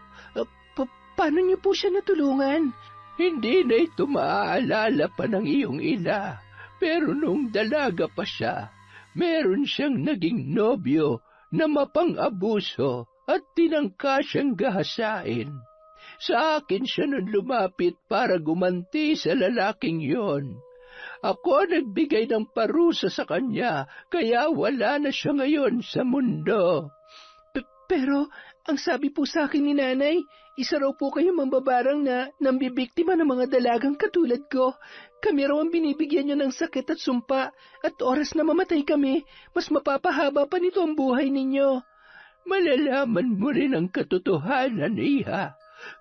Paano niyo po siya natulungan? Hindi na ito maaalala pa ng iyong ina. Pero nung dalaga pa siya, meron siyang naging nobyo na mapang-abuso at tinangka siyang gahasain. Sa akin siya nun lumapit para gumanti sa lalaking yon. Ako nagbigay ng parusa sa kanya, kaya wala na siya ngayon sa mundo. Pero, ang sabi po sa akin ni nanay, isa raw po kayo mambabarang na nambibiktima ng mga dalagang katulad ko. Kami raw ang binibigyan niyo ng sakit at sumpa, at oras na mamatay kami, mas mapapahaba pa nito ang buhay ninyo. Malalaman mo rin ang katotohanan, iha,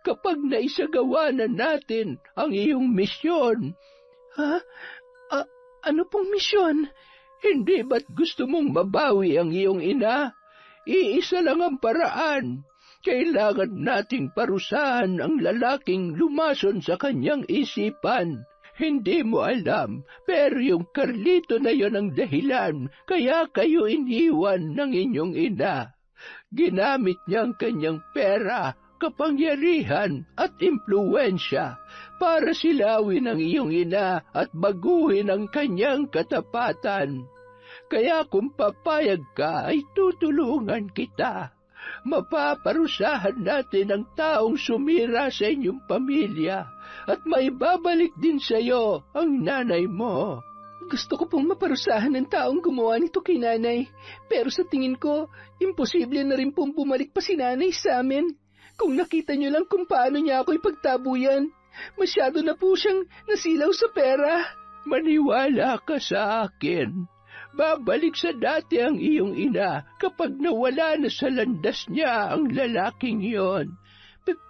kapag naisagawa na natin ang iyong misyon. Ha? Ano pong misyon? Hindi ba't gusto mong mabawi ang iyong ina? Iisa lang ang paraan. Kailangan nating parusahan ang lalaking lumason sa kanyang isipan. Hindi mo alam, pero yung Carlito na yon ang dahilan, kaya kayo iniwan ng inyong ina. Ginamit niya ang kanyang pera, kapangyarihan at impluwensya para silawin ang iyong ina at baguhin ang kanyang katapatan. Kaya kung papayag ka ay tutulungan kita. Mapaparusahan natin ang taong sumira sa inyong pamilya at maibabalik din sa iyo ang nanay mo. Gusto ko pong maparusahan ng taong gumawa nito kay nanay, pero sa tingin ko, imposible na rin pong bumalik pa si nanay sa amin. Kung nakita niyo lang kung paano niya ako ipagtabuyan, masyado na po siyang nasilaw sa pera. Maniwala ka sa akin. Babalik sa dati ang iyong ina kapag nawala na sa landas niya ang lalaking yon.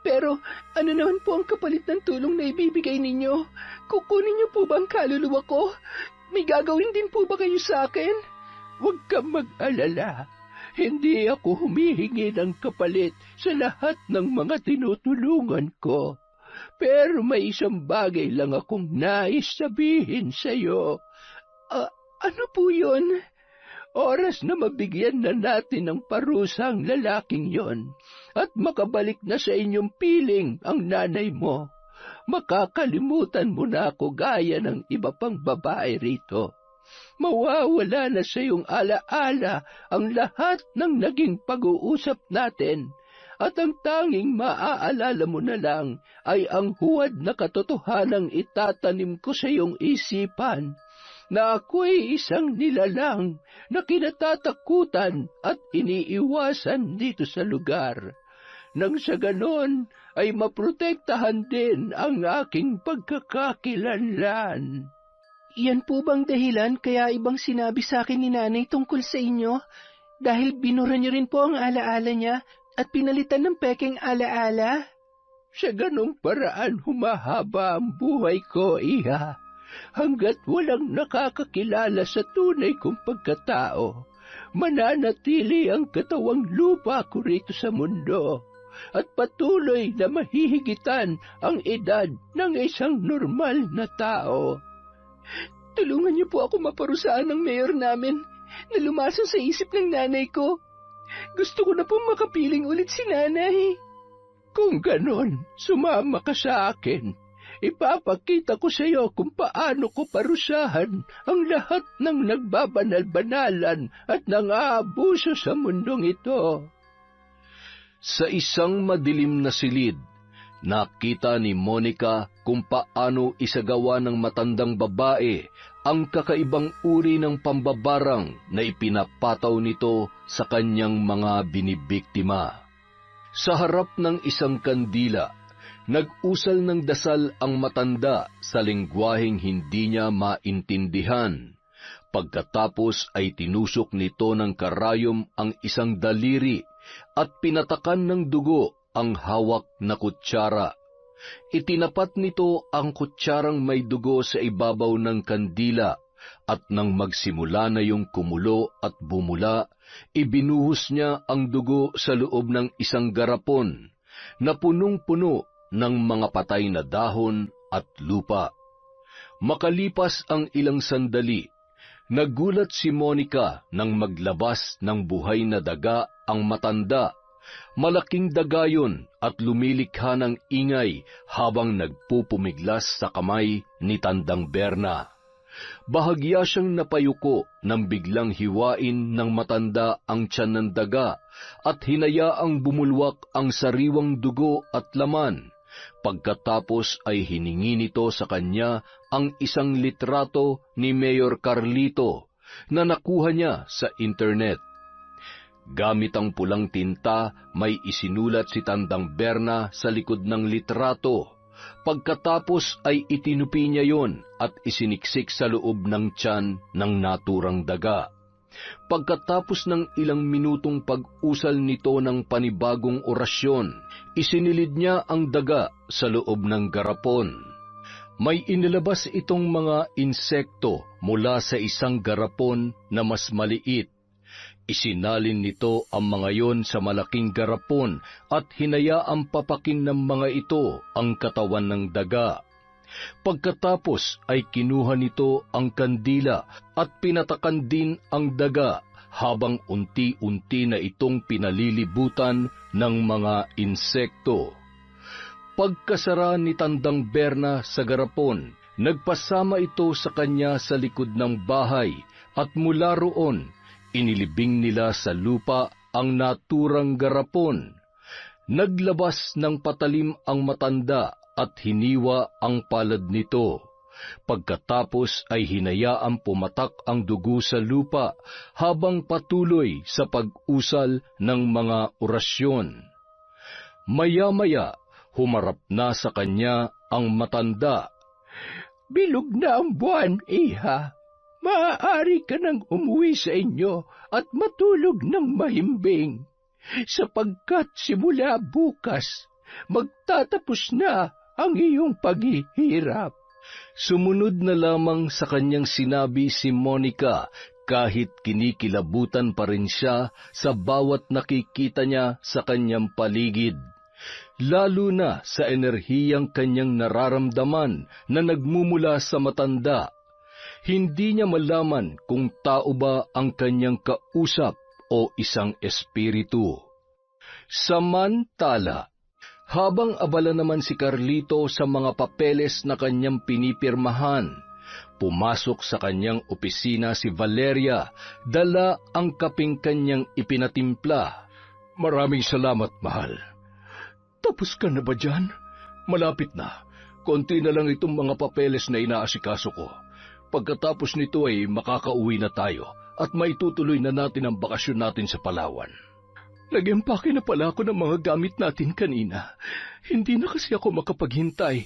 Pero ano naman po ang kapalit ng tulong na ibibigay ninyo? Kukunin niyo po ba ang kaluluwa ko? May gagawin din po ba kayo sa akin? Huwag kang mag-alala. Hindi ako humihingi ng kapalit sa lahat ng mga tinutulungan ko. Pero may isang bagay lang akong nais sabihin sa iyo. Ano po yun? Oras na mabigyan na natin ng parusa ang lalaking yon at makabalik na sa inyong piling ang nanay mo. Makakalimutan mo na ako gaya ng iba pang babae rito. Mawawala na sa iyong alaala ang lahat ng naging pag-uusap natin at ang tanging maaalala mo na lang ay ang huwad na katotohanang itatanim ko sa iyong isipan na ako'y isang nilalang na kinatatakutan at iniiwasan dito sa lugar. Nang sa ganon ay maprotektahan din ang aking pagkakakilanlan. Yan po bang dahilan kaya ibang sinabi sa akin ni nanay tungkol sa inyo? Dahil binura niyo rin po ang alaala niya at pinalitan ng pekeng alaala? Sa ganong paraan humahaba ang buhay ko, iha. Hanggat walang nakakakilala sa tunay kong pagkatao, mananatili ang katawang lupa ko rito sa mundo at patuloy na mahihigitan ang edad ng isang normal na tao. Tulungan niyo po ako maparusahan ng mayor namin na lumason sa isip ng nanay ko. Gusto ko na pong makapiling ulit si nanay. Kung ganon, sumama ka sa akin. Ipapakita ko sa iyo kung paano ko parusahan ang lahat ng nagbabanal-banalan at nang-aabuso sa mundong ito. Sa isang madilim na silid, nakita ni Monica kung paano isagawa ng matandang babae ang kakaibang uri ng pambabarang na ipinapataw nito sa kanyang mga binibiktima. Sa harap ng isang kandila, nag-usal ng dasal ang matanda sa lengguwaheng hindi niya maintindihan. Pagkatapos ay tinusok nito ng karayom ang isang daliri at pinatakan ng dugo ang hawak na kutsara. Itinapat nito ang kutsarang may dugo sa ibabaw ng kandila at nang magsimula na yung kumulo at bumula, ibinuhos niya ang dugo sa loob ng isang garapon na punong-puno ng mga patay na dahon at lupa. Makalipas ang ilang sandali, nagulat si Monica nang maglabas ng buhay na daga ang matanda. Malaking daga yun at lumilikha ng ingay habang nagpupumiglas sa kamay ni Tandang Berna. Bahagya siyang napayuko nang biglang hiwain ng matanda ang tiyan ng daga at hinayaang bumulwak ang sariwang dugo at laman. Pagkatapos ay hiningi nito sa kanya ang isang litrato ni Mayor Carlito na nakuha niya sa internet. Gamit ang pulang tinta, may isinulat si Tandang Berna sa likod ng litrato. Pagkatapos ay itinupi niya yon at isiniksik sa loob ng tiyan ng naturang daga. Pagkatapos ng ilang minutong pag-usal nito ng panibagong orasyon, isinilid niya ang daga sa loob ng garapon. May inilabas itong mga insekto mula sa isang garapon na mas maliit. Isinalin nito ang mga yon sa malaking garapon at hinayaang papakin ng mga ito ang katawan ng daga. Pagkatapos ay kinuha nito ang kandila at pinatakan din ang daga habang unti-unti na itong pinalilibutan ng mga insekto. Pagkasara ni Tandang Berna sa garapon, nagpasama ito sa kanya sa likod ng bahay at mula roon, inilibing nila sa lupa ang naturang garapon. Naglabas ng patalim ang matanda at hiniwa ang palad nito. Pagkatapos ay hinayaan pumatak ang dugo sa lupa habang patuloy sa pag-usal ng mga orasyon. Maya-maya, humarap na sa kanya ang matanda. Bilog na ang buwan, iha. Maaari ka nang umuwi sa inyo at matulog ng mahimbing, sapagkat simula bukas, magtatapos na ang iyong paghihirap. Sumunod na lamang sa kanyang sinabi si Monica kahit kinikilabutan pa rin siya sa bawat nakikita niya sa kanyang paligid. Lalo na sa enerhiyang kanyang nararamdaman na nagmumula sa matanda. Hindi niya malaman kung tao ba ang kanyang kausap o isang espiritu. Samantala, habang abala naman si Carlito sa mga papeles na kanyang pinipirmahan, pumasok sa kanyang opisina si Valeria, dala ang kapeng kanyang ipinatimpla. Maraming salamat, mahal. Tapos ka na ba dyan? Malapit na. Konti na lang itong mga papeles na inaasikaso ko. Pagkatapos nito ay makakauwi na tayo at maitutuloy na natin ang bakasyon natin sa Palawan. Nag-empake na pala ako ng mga gamit natin kanina. Hindi na kasi ako makapaghintay.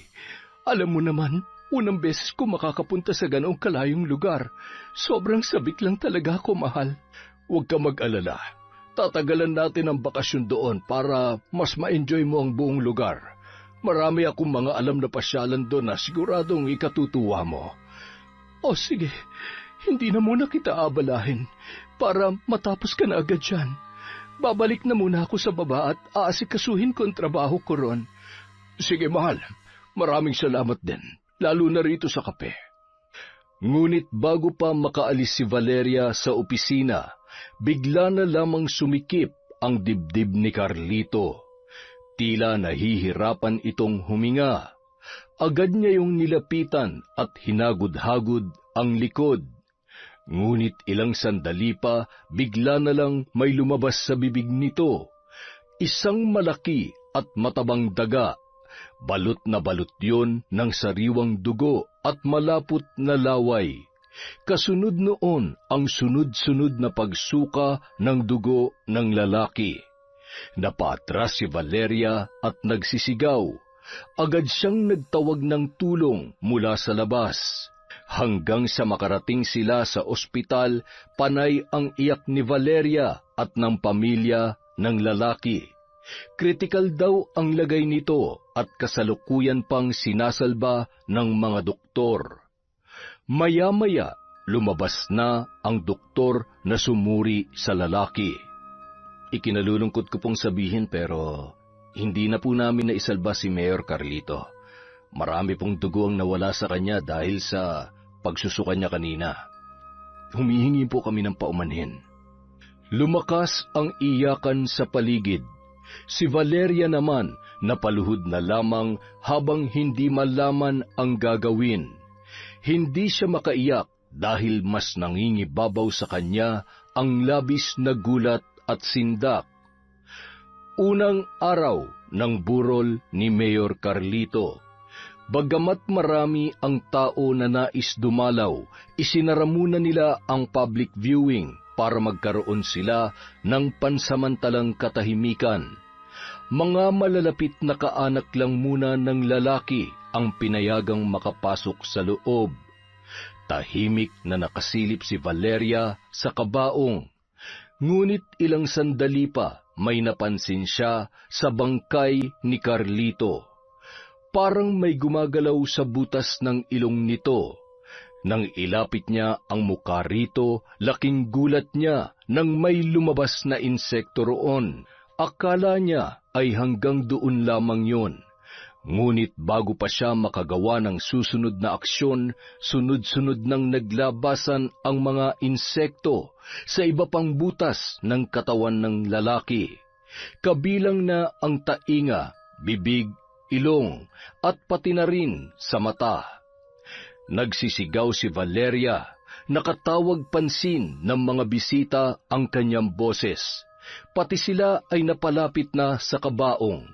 Alam mo naman, unang beses ko makakapunta sa ganoong kalayong lugar. Sobrang sabik lang talaga ako, mahal. Huwag ka mag-alala. Tatagalan natin ang bakasyon doon para mas ma-enjoy mo ang buong lugar. Marami akong mga alam na pasyalan doon na siguradong ikatutuwa mo. O sige, hindi na muna kita abalahin para matapos ka na agad dyan. Babalik na muna ako sa baba at aasikasuhin ko ang trabaho ko ron. Sige, mahal. Maraming salamat din, lalo na rito sa kape. Ngunit bago pa makaalis si Valeria sa opisina, bigla na lamang sumikip ang dibdib ni Carlito. Tila nahihirapan itong huminga. Agad niya yung nilapitan at hinagod-hagod ang likod. Ngunit ilang sandali pa, bigla na lang may lumabas sa bibig nito. Isang malaki at matabang daga. Balot na balot yun ng sariwang dugo at malapot na laway. Kasunod noon ang sunod-sunod na pagsuka ng dugo ng lalaki. Napatras si Valeria at nagsisigaw. Agad siyang nagtawag ng tulong mula sa labas. Hanggang sa makarating sila sa ospital, panay ang iyak ni Valeria at ng pamilya ng lalaki. Kritikal daw ang lagay nito at kasalukuyan pang sinasalba ng mga doktor. Maya-maya, lumabas na ang doktor na sumuri sa lalaki. Ikinalulungkot ko pong sabihin pero hindi na po namin naisalba si Mayor Carlito. Marami pong dugo ang nawala sa kanya dahil sa pagsusuka niya kanina. Humihingi po kami ng paumanhin. Lumakas ang iyakan sa paligid. Si Valeria naman napaluhod na lamang habang hindi malaman ang gagawin. Hindi siya makaiyak dahil mas nangingibabaw sa kanya ang labis na gulat at sindak. Unang araw ng burol ni Mayor Carlito. Bagamat marami ang tao na nais dumalaw, isinara muna nila ang public viewing para magkaroon sila ng pansamantalang katahimikan. Mga malalapit na kaanak lang muna ng lalaki ang pinayagang makapasok sa loob. Tahimik na nakasilip si Valeria sa kabaong. Ngunit ilang sandali pa may napansin siya sa bangkay ni Carlito. Parang may gumagalaw sa butas ng ilong nito. Nang ilapit niya ang mukha rito, laking gulat niya nang may lumabas na insekto roon. Akala niya ay hanggang doon lamang yun. Ngunit bago pa siya makagawa ng susunod na aksyon, sunod-sunod nang naglabasan ang mga insekto sa iba pang butas ng katawan ng lalaki, kabilang na ang tainga, bibig, ilong, at pati na rin sa mata. Nagsisigaw si Valeria, nakatawag pansin ng mga bisita ang kanyang boses, pati sila ay napalapit na sa kabaong.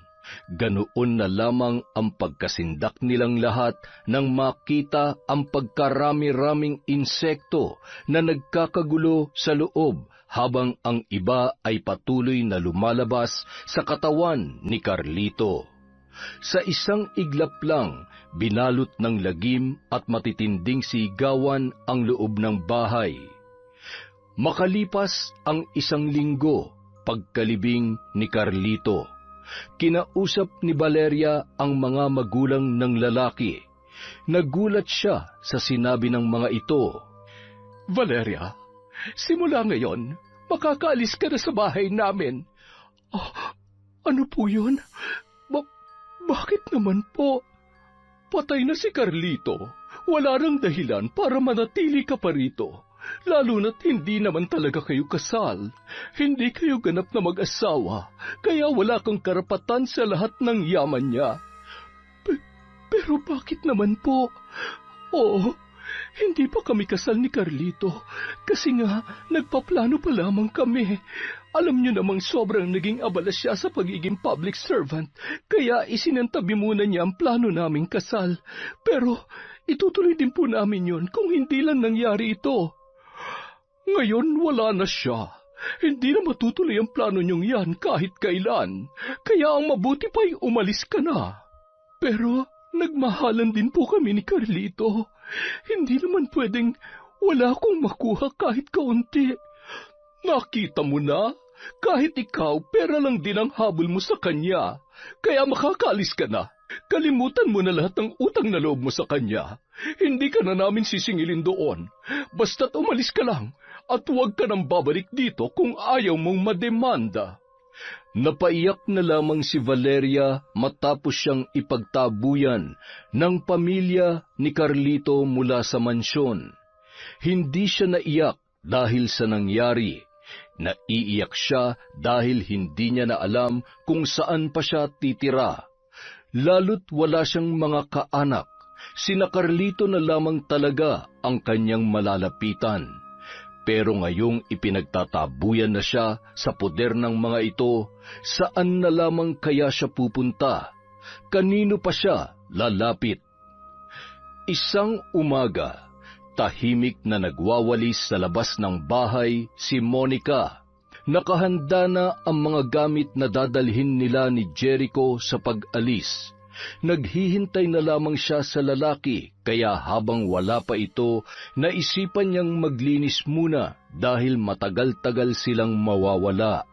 Ganoon na lamang ang pagkasindak nilang lahat nang makita ang pagkarami-raming insekto na nagkakagulo sa loob habang ang iba ay patuloy na lumalabas sa katawan ni Carlito. Sa isang iglap lang, binalot ng lagim at matitinding sigawan ang loob ng bahay. Makalipas ang 1 linggo, pagkalibing ni Carlito, kinausap ni Valeria ang mga magulang ng lalaki. Nagulat siya sa sinabi ng mga ito. Valeria, simula ngayon, makakaalis ka na sa bahay namin. Ano po yun? Bakit naman po? Patay na si Carlito. Wala nang dahilan para manatili ka pa rito. Lalo na't hindi naman talaga kayo kasal. Hindi kayo ganap na mag-asawa, kaya wala kang karapatan sa lahat ng yaman niya. Pero bakit naman po? Oo, hindi pa kami kasal ni Carlito, kasi nga nagpaplano pa lamang kami. Alam niyo namang sobrang naging abala siya sa pagiging public servant, kaya isinantabi muna niya ang plano naming kasal. Pero itutuloy din po namin yun kung hindi lang nangyari ito. Ngayon wala na siya. Hindi na matutuloy ang plano niyong yan kahit kailan. Kaya ang mabuti pa'y umalis ka na. Pero nagmahalan din po kami ni Carlito. Hindi naman pwedeng wala akong makuha kahit kaunti. Nakita mo na, kahit ikaw, pera lang din ang habol mo sa kanya. Kaya makakaalis ka na. Kalimutan mo na lahat ng utang na loob mo sa kanya. Hindi ka na namin sisingilin doon. Basta't umalis ka lang. At huwag ka nang babalik dito kung ayaw mong mademanda. Napaiyak na lamang si Valeria matapos siyang ipagtabuyan ng pamilya ni Carlito mula sa mansyon. Hindi siya naiyak dahil sa nangyari. Naiiyak siya dahil hindi niya na alam kung saan pa siya titira. Lalo't wala siyang mga kaanak. Sina Carlito na lamang talaga ang kanyang malalapitan. Pero ngayong ipinagtatabuyan na siya sa poder ng mga ito, saan na lamang kaya siya pupunta? Kanino pa siya lalapit? Isang umaga, tahimik na nagwawalis sa labas ng bahay si Monica. Nakahanda na ang mga gamit na dadalhin nila ni Jericho sa pag-alis. Naghihintay na lamang siya sa lalaki, kaya habang wala pa ito, naisipan niyang maglinis muna dahil matagal-tagal silang mawawala.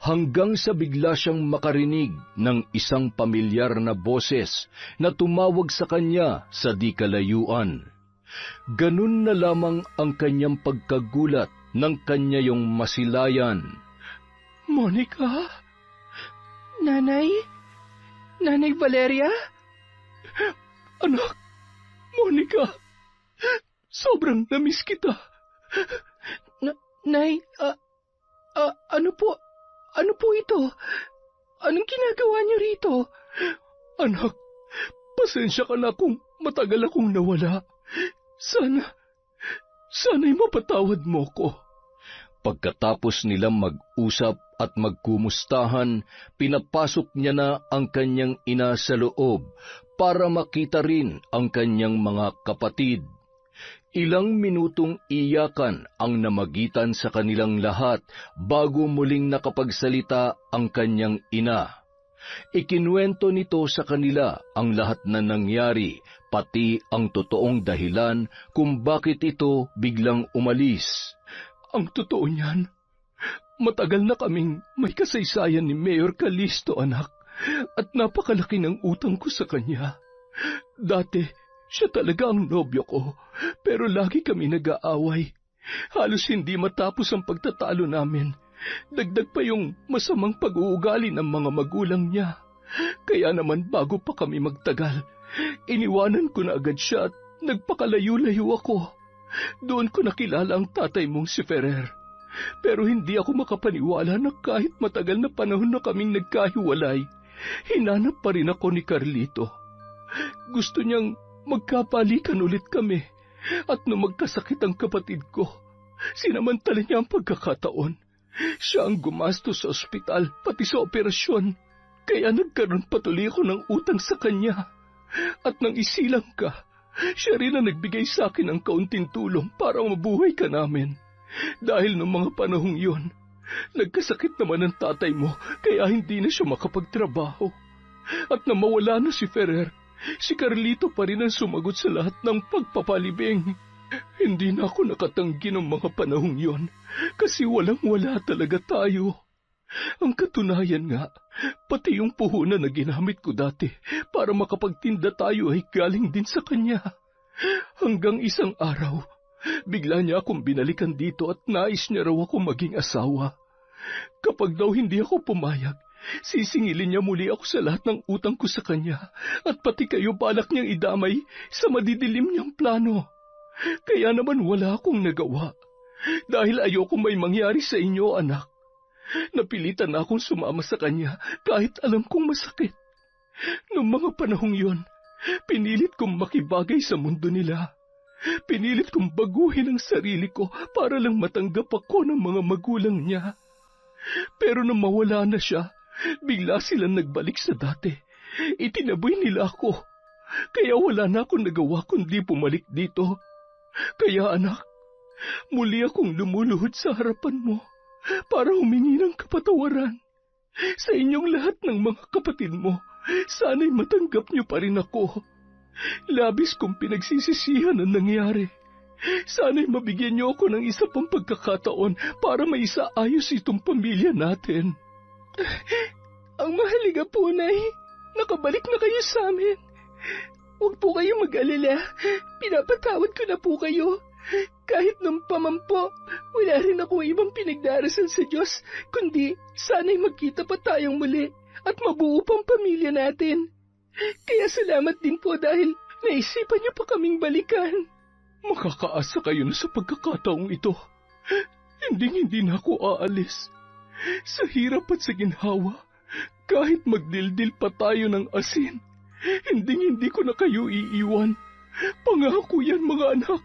Hanggang sa bigla siyang makarinig ng isang pamilyar na boses na tumawag sa kanya sa di kalayuan. Ganun na lamang ang kanyang pagkagulat nang kanya yung masilayan. Monica? Nanay? Nanay Valeria? Anak, Monica, sobrang namiss kita. Nay, ano po ito? Anong ginagawa niyo rito? Anak, pasensya ka na kung matagal akong nawala. Sana'y mapatawad mo ko. Pagkatapos nilang mag-usap at magkumustahan, pinapasok niya na ang kanyang ina sa loob para makita rin ang kanyang mga kapatid. Ilang minutong iyakan ang namagitan sa kanilang lahat bago muling nakapagsalita ang kanyang ina. Ikinuwento nito sa kanila ang lahat na nangyari, pati ang totoong dahilan kung bakit ito biglang umalis. Ang totoo niyan, matagal na kaming may kasaysayan ni Mayor Calisto, anak, at napakalaki ng utang ko sa kanya. Dati, siya talaga ang nobyo ko, pero lagi kami nag-aaway. Halos hindi matapos ang pagtatalo namin. Dagdag pa yung masamang pag-uugali ng mga magulang niya. Kaya naman bago pa kami magtagal, iniwanan ko na agad siya at nagpakalayo-layo ako. Doon ko nakilala ang tatay mong si Ferrer. Pero hindi ako makapaniwala na kahit matagal na panahon na kaming nagkahiwalay, hinanap pa rin ako ni Carlito. Gusto niyang magkapalikan ulit kami at nung magkasakit ang kapatid ko, sinamantala niya ang pagkakataon. Siya ang gumastos sa ospital pati sa operasyon. Kaya nagkaroon patuloy ako ng utang sa kanya. At nang isilang ka, siya rin ang nagbigay sa akin ng kaunting tulong para mabuhay ka namin. Dahil noong mga panahong yun, nagkasakit naman ang tatay mo kaya hindi na siya makapagtrabaho. At nang mawala na si Ferrer, si Carlito pa rin ang sumagot sa lahat ng pagpapalibing. Hindi na ako nakatanggi ng mga panahong yon kasi walang-wala talaga tayo. Ang katunayan nga, pati yung puhunan na ginamit ko dati para makapagtinda tayo ay galing din sa kanya. Hanggang isang araw, bigla niya akong binalikan dito at nais niya raw ako maging asawa. Kapag daw hindi ako pumayag, sisingilin niya muli ako sa lahat ng utang ko sa kanya at pati kayo balak niyang idamay sa madidilim niyang plano. Kaya naman wala akong nagawa dahil ayoko may mangyari sa inyo, anak. Napilitan na akong sumama sa kanya kahit alam kong masakit. Noong mga panahong yon, pinilit kong makibagay sa mundo nila. Pinilit kong baguhin ang sarili ko para lang matanggap ako ng mga magulang niya. Pero nang mawala na siya, bigla silang nagbalik sa dati. Itinaboy nila ako. Kaya wala na akong nagawa kundi pumalik dito. Kaya anak, muli akong lumuluhod sa harapan mo para humingi ng kapatawaran. Sa inyong lahat ng mga kapatid mo, sana'y matanggap niyo pa rin ako. Labis kong pinagsisisihan ang nangyari. Sana'y mabigyan niyo ako ng isa pang pagkakataon para maisaayos itong pamilya natin. Ang mahalaga po, Nay, nakabalik na kayo sa amin. Huwag po kayong mag-alala. Pinapatawad ko na po kayo. Kahit nung pamampo, wala rin ako ibang pinagdarasal sa Diyos, kundi sana'y magkita pa tayong muli at mabuo pang pamilya natin. Kaya salamat din po dahil naisipan niyo pa kaming balikan. Makakaasa kayo na sa pagkakataong ito. Hindi na ako aalis. Sa hirap at sa ginhawa, kahit magdildil pa tayo ng asin, hindi ko na kayo iiwan. Pangako yan, mga anak.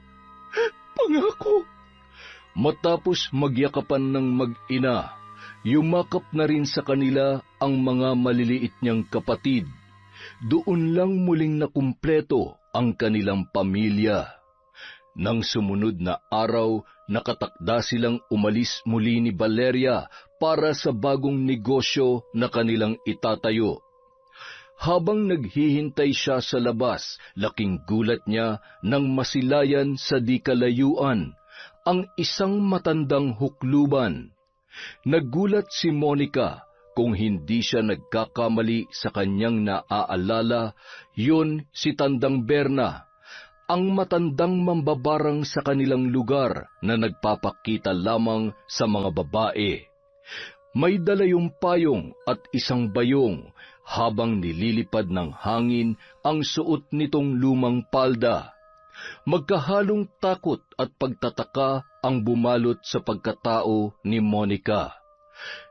Pangako. Matapos magyakapan ng mag-ina, yumakap na rin sa kanila ang mga maliliit niyang kapatid. Doon lang muling nakumpleto ang kanilang pamilya. Nang sumunod na araw, nakatakda silang umalis muli ni Valeria para sa bagong negosyo na kanilang itatayo. Habang naghihintay siya sa labas, laking gulat niya nang masilayan sa di kalayuan ang isang matandang hukluban. Nagulat si Monica kung hindi siya nagkakamali sa kanyang naaalala, yun si Tandang Berna, ang matandang mambabarang sa kanilang lugar na nagpapakita lamang sa mga babae. May dala yung payong at isang bayong habang nililipad ng hangin ang suot nitong lumang palda. Magkahalong takot at pagtataka ang bumalot sa pagkatao ni Monica.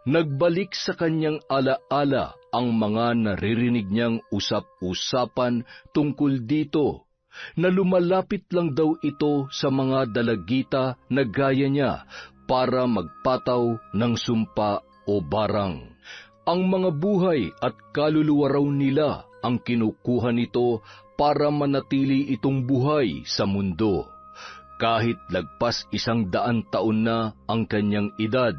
Nagbalik sa kanyang alaala ang mga naririnig niyang usap-usapan tungkol dito, na lumalapit lang daw ito sa mga dalagita na gaya niya para magpataw ng sumpa o barang. Ang mga buhay at kaluluwa raw nila ang kinukuha nito para manatili itong buhay sa mundo. Kahit lagpas 100 taon na ang kanyang edad,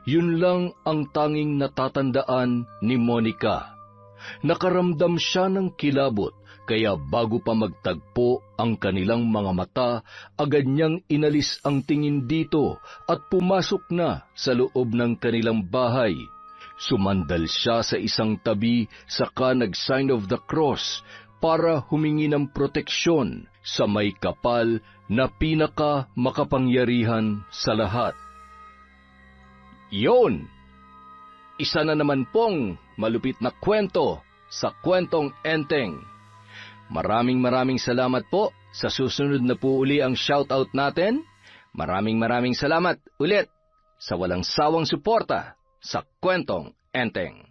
yun lang ang tanging natatandaan ni Monica. Nakaramdam siya ng kilabot, kaya bago pa magtagpo ang kanilang mga mata, agad niyang inalis ang tingin dito at pumasok na sa loob ng kanilang bahay. Sumandal siya sa isang tabi saka nag-sign of the cross para humingi ng proteksyon sa may kapal na pinaka makapangyarihan sa lahat. Yon! Isa na naman pong malupit na kwento sa Kwentong Enteng. Maraming salamat po. Sa susunod na po uli ang shoutout natin. Maraming salamat ulit sa walang sawang suporta sa Kwentong Enteng.